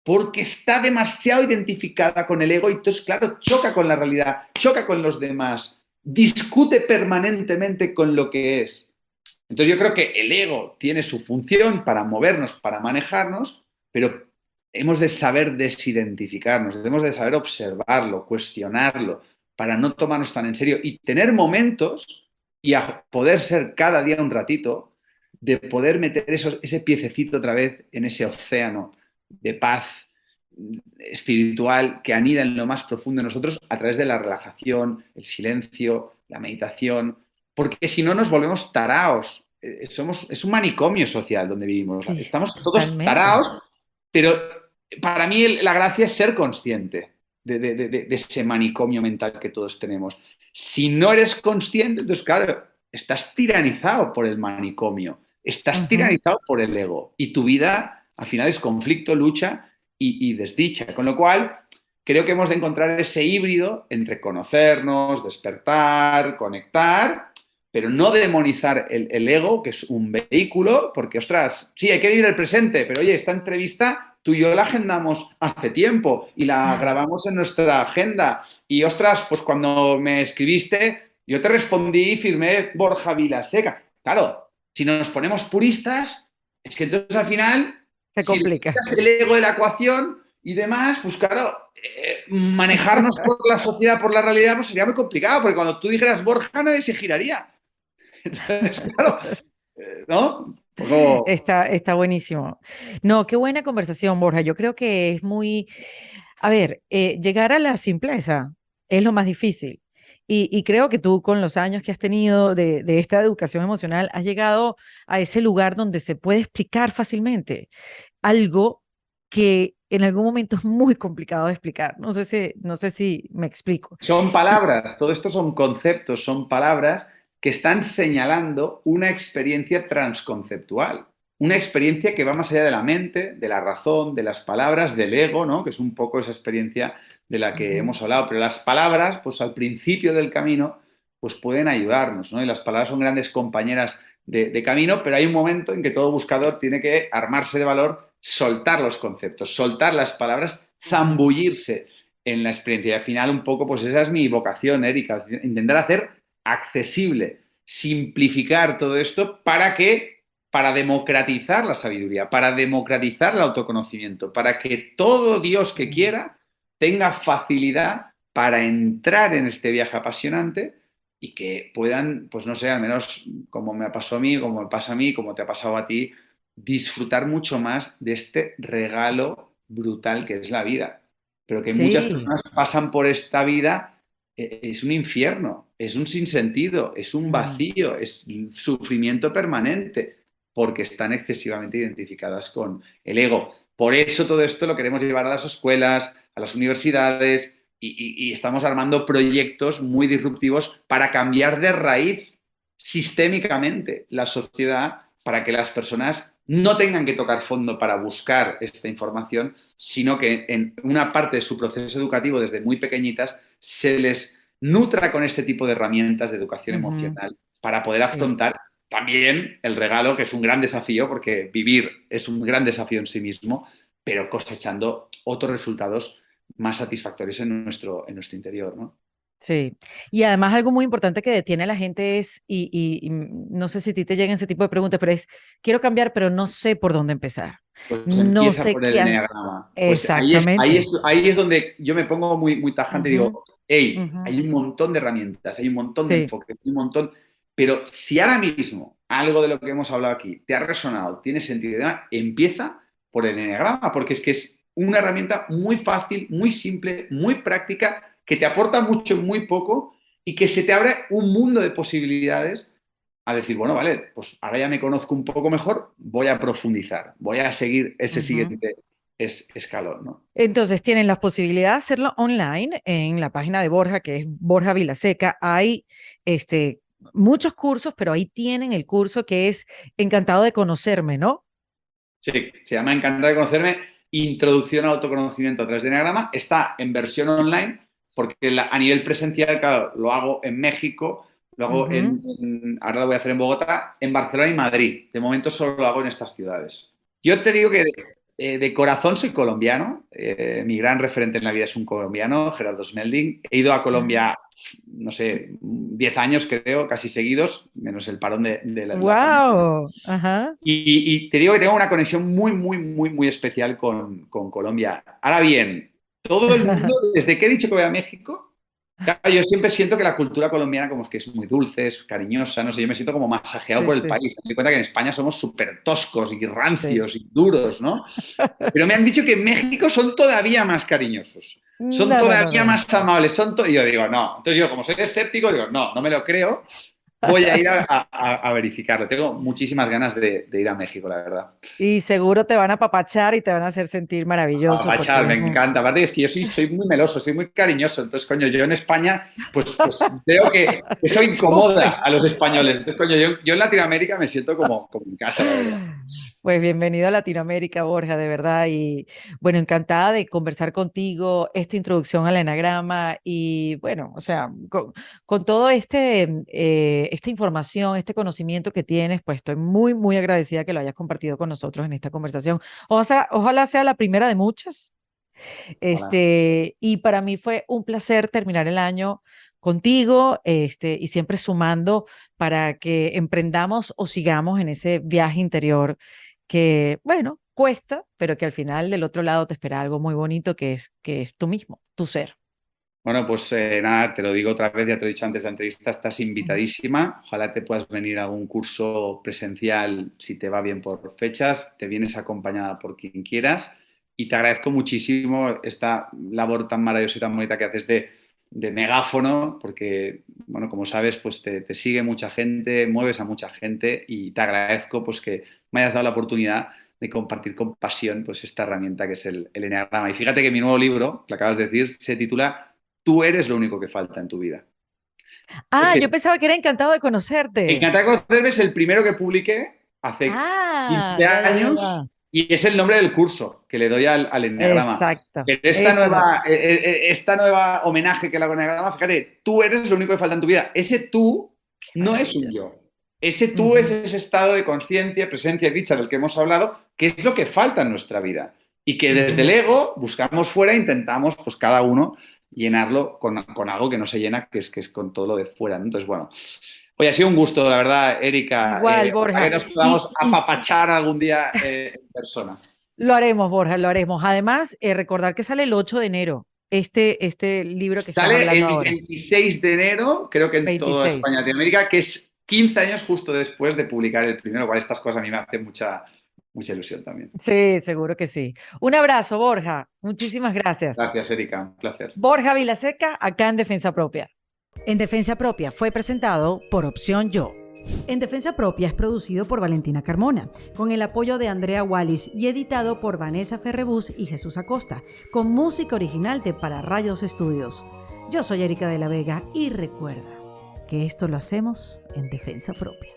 porque está demasiado identificada con el ego y entonces, claro, choca con la realidad, choca con los demás, discute permanentemente con lo que es. Entonces yo creo que el ego tiene su función para movernos, para manejarnos, pero hemos de saber desidentificarnos, hemos de saber observarlo, cuestionarlo, para no tomarnos tan en serio y tener momentos y a poder ser cada día un ratito de poder meter ese piececito otra vez en ese océano de paz espiritual que anida en lo más profundo de nosotros a través de la relajación, el silencio, la meditación, porque si no nos volvemos taraos. Es un manicomio social donde vivimos. Sí, Estamos todos totalmente. taraos, pero para mí la gracia es ser consciente de ese manicomio mental que todos tenemos. Si no eres consciente, entonces, claro, estás tiranizado por el manicomio, estás Ujú. tiranizado por el ego y tu vida al final es conflicto, lucha y desdicha. Con lo cual, creo que hemos de encontrar ese híbrido entre conocernos, despertar, conectar, pero no demonizar el ego, que es un vehículo, porque, ostras, sí, hay que vivir el presente, pero oye, esta entrevista tú y yo la agendamos hace tiempo y la grabamos en nuestra agenda. Y, ostras, pues cuando me escribiste, yo te respondí y firmé Borja Vilaseca. Claro, si nos ponemos puristas, es que entonces al final, Se si le complica. quitas el ego de la ecuación, y demás, pues claro, manejarnos por la sociedad, por la realidad, pues sería muy complicado, porque cuando tú dijeras Borja, nadie se giraría. Entonces, claro, ¿no? Un poco... Está buenísimo. No, qué buena conversación, Borja. Yo creo que es muy, a ver, llegar a la simpleza es lo más difícil. Y creo que tú con los años que has tenido de esta educación emocional has llegado a ese lugar donde se puede explicar fácilmente algo que en algún momento es muy complicado de explicar. No sé si me explico. Son Y, palabras, todo esto son conceptos, son palabras que están señalando una experiencia transconceptual, una experiencia que va más allá de la mente, de la razón, de las palabras, del ego, ¿no? Que es un poco esa experiencia de la que Ujú, hemos hablado. Pero las palabras, pues al principio del camino, pues pueden ayudarnos, ¿no? Y las palabras son grandes compañeras de camino, pero hay un momento en que todo buscador tiene que armarse de valor, soltar los conceptos, soltar las palabras, ujú. zambullirse en la experiencia. Y al final, un poco, pues esa es mi vocación, Erika, intentar hacer accesible, simplificar todo esto para que, para democratizar la sabiduría, para democratizar el autoconocimiento, para que todo Dios que Mm. quiera tenga facilidad para entrar en este viaje apasionante y que puedan, pues no sé, al menos como me pasó a mí, como me pasa a mí, como te ha pasado a ti, disfrutar mucho más de este regalo brutal que es la vida, pero que muchas Sí. personas pasan por esta vida, es un infierno, es un sinsentido, es un Mm. vacío, es un sufrimiento permanente, porque están excesivamente identificadas con el ego. Por eso todo esto lo queremos llevar a las escuelas, a las universidades, y estamos armando proyectos muy disruptivos para cambiar de raíz sistémicamente la sociedad para que las personas no tengan que tocar fondo para buscar esta información, sino que en una parte de su proceso educativo desde muy pequeñitas se les nutra con este tipo de herramientas de educación Ujú. emocional para poder Sí. afrontar también el regalo, que es un gran desafío, porque vivir es un gran desafío en sí mismo, pero cosechando otros resultados más satisfactorios en nuestro interior, ¿no? Sí, y además algo muy importante que detiene a la gente es, y no sé si a ti te llegan ese tipo de preguntas, pero es, quiero cambiar, pero no sé por dónde empezar. Pues No empieza sé por el qué. enneagrama. Pues Exactamente. ahí es donde yo me pongo muy, muy tajante y Ujú, digo, hey, ujú. hay un montón de herramientas, hay un montón de Sí, enfoques, hay un montón, pero si ahora mismo algo de lo que hemos hablado aquí te ha resonado, tiene sentido, y demás, empieza por el enneagrama, porque es que es una herramienta muy fácil, muy simple, muy práctica, que te aporta mucho en muy poco y que se te abre un mundo de posibilidades a decir, bueno, vale, pues ahora ya me conozco un poco mejor, voy a profundizar, voy a seguir ese ujú. siguiente escalón, ¿no? Entonces tienen la posibilidad de hacerlo online en la página de Borja, que es Borja Vilaseca. Hay este, muchos cursos, pero ahí tienen el curso que es Encantado de conocerme, ¿no? Sí, se llama Encantado de conocerme, Introducción al autoconocimiento a través de Enneagrama, está en versión online, porque a nivel presencial, claro, lo hago en México, lo hago Ujú. ahora lo voy a hacer en Bogotá, en Barcelona y Madrid. De momento solo lo hago en estas ciudades. Yo te digo que de corazón soy colombiano. Mi gran referente en la vida es un colombiano, Gerardo Smelding. He ido a Colombia, no sé, 10 años creo, casi seguidos, menos el parón de la pandemia. Wow. Ajá. Y te digo que tengo una conexión muy, muy, muy, muy especial con Colombia. Ahora bien, todo el mundo, desde que he dicho que voy a México, claro, yo siempre siento que la cultura colombiana como es que es muy dulce, es cariñosa, no sé, yo me siento como masajeado Sí, por el sí, país. Me doy cuenta que en España somos súper toscos y sí. rancios y duros, ¿no? Pero me han dicho que en México son todavía más cariñosos, son No, no, no, todavía no. más amables, y yo digo, no. Entonces yo, como soy escéptico, digo, no, no me lo creo. Voy a ir a verificarlo. Tengo muchísimas ganas de ir a México, la verdad. Y seguro te van a apapachar y te van a hacer sentir maravilloso porque Apapachar, me eres un... encanta. Aparte es que yo soy muy meloso, soy muy cariñoso. Entonces, coño, yo en España, pues veo que eso incomoda Súper. a los españoles. Entonces, coño, yo en Latinoamérica me siento como en casa, la verdad. Pues bienvenido a Latinoamérica, Borja, de verdad. Y bueno, encantada de conversar contigo, esta introducción al enagrama y bueno, o sea, con todo esta información, este conocimiento que tienes, pues estoy muy, muy agradecida que lo hayas compartido con nosotros en esta conversación. Ojalá sea la primera de muchas. Hola. Y para mí fue un placer terminar el año contigo, y siempre sumando para que emprendamos o sigamos en ese viaje interior que, bueno, cuesta, pero que al final del otro lado te espera algo muy bonito que es tú mismo, tu ser. Bueno, pues nada, te lo digo otra vez, ya te lo he dicho antes de la entrevista, estás invitadísima. Ojalá te puedas venir a algún curso presencial si te va bien por fechas, te vienes acompañada por quien quieras y te agradezco muchísimo esta labor tan maravillosa y tan bonita que haces de megáfono, porque, bueno, como sabes, pues te sigue mucha gente, mueves a mucha gente y te agradezco pues que me hayas dado la oportunidad de compartir con pasión pues esta herramienta que es el Eneagrama. Y fíjate que mi nuevo libro, que acabas de decir, se titula Tú eres lo único que falta en tu vida. Ah, yo Ese, pensaba que era encantado de conocerte. Encantado de conocerme es el primero que publiqué hace Ah, 15 ya. años y es el nombre del curso que le doy al Eneagrama. Exacto. Pero Eso es. esta nueva homenaje que le hago al Eneagrama, fíjate, tú eres lo único que falta en tu vida. Ese tú Qué no es un maravilla. yo. Ese tú es Ujú. ese estado de conciencia, presencia y dicha del que hemos hablado, que es lo que falta en nuestra vida. Y que desde el Ujú. ego buscamos fuera e intentamos, pues cada uno, llenarlo con algo que no se llena, que es con todo lo de fuera, ¿no? Entonces, bueno, oye, ha sido un gusto, la verdad, Erika. Igual, Ojalá que Borja. nos podamos Y apapachar algún día en persona. lo haremos, Borja, lo haremos. Además, recordar que sale el 8 de enero, este libro que estás Sale hablando el ahora. 26 de enero, creo que en toda España y 26. Latinoamérica, que es 15 años justo después de publicar el primero, cual estas cosas a mí me hacen mucha ilusión también. Sí, seguro que sí. Un abrazo, Borja. Muchísimas gracias. Gracias, Erika, un placer. Borja Vilaseca, acá en Defensa Propia. En Defensa Propia fue presentado por Opción Yo. En Defensa Propia es producido por Valentina Carmona, con el apoyo de Andrea Wallis y editado por Vanessa Ferrebus y Jesús Acosta, con música original de Para Rayos Estudios. Yo soy Erika de la Vega y recuerda que esto lo hacemos en Defensa Propia.